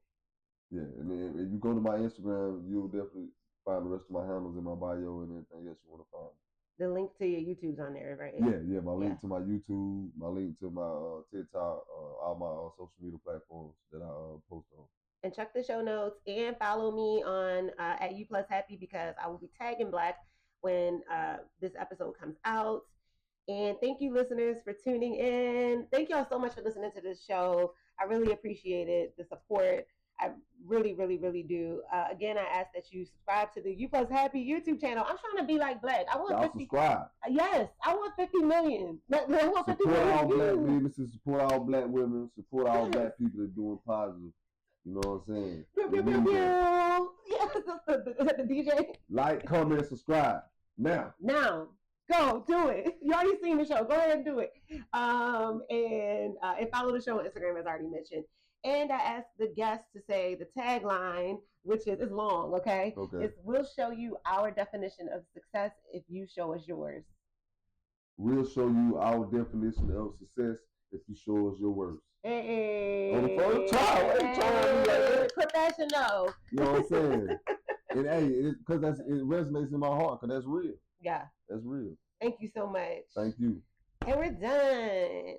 Speaker 2: Yeah, and then if you go to my Instagram, you'll definitely find the rest of my handles in my bio and anything else you want to find.
Speaker 1: The link to your YouTube's on there, right?
Speaker 2: Yeah, my
Speaker 1: Yeah.
Speaker 2: link to my YouTube, my link to my TikTok, all my social media platforms that I post on.
Speaker 1: And check the show notes and follow me on at U Plus Happy because I will be tagging Blaq when this episode comes out. And thank you, listeners, for tuning in. Thank y'all so much for listening to this show. I really appreciate it, the support. I really, really, really do. Again, I ask that you subscribe to the U Plus Happy YouTube channel. I'm trying to be like Blaq. I want
Speaker 2: Y'all
Speaker 1: 50.
Speaker 2: subscribe.
Speaker 1: Yes, I want 50 million. I want 50
Speaker 2: Support
Speaker 1: million
Speaker 2: all black
Speaker 1: views.
Speaker 2: businesses, support all black women, support all
Speaker 1: Yes.
Speaker 2: black people that doing positive. You know what I'm saying?
Speaker 1: Pew,
Speaker 2: We
Speaker 1: pew, pew,
Speaker 2: need that.
Speaker 1: pew. Yes, the DJ.
Speaker 2: Like, comment, subscribe.
Speaker 1: Now, go do it. You already seen the show. Go ahead and do it. And follow the show on Instagram as I already mentioned. And I asked the guests to say the tagline, which is it's long, okay?
Speaker 2: Okay.
Speaker 1: It's we'll show you our definition of success if you show us yours.
Speaker 2: We'll show you our definition of success if you show us your words.
Speaker 1: Hey,
Speaker 2: On the first try, hey, try like that.
Speaker 1: Professional.
Speaker 2: You know what I'm saying? And hey, because it resonates in my heart, because that's real.
Speaker 1: Yeah.
Speaker 2: That's real.
Speaker 1: Thank you so much.
Speaker 2: Thank you.
Speaker 1: And we're done.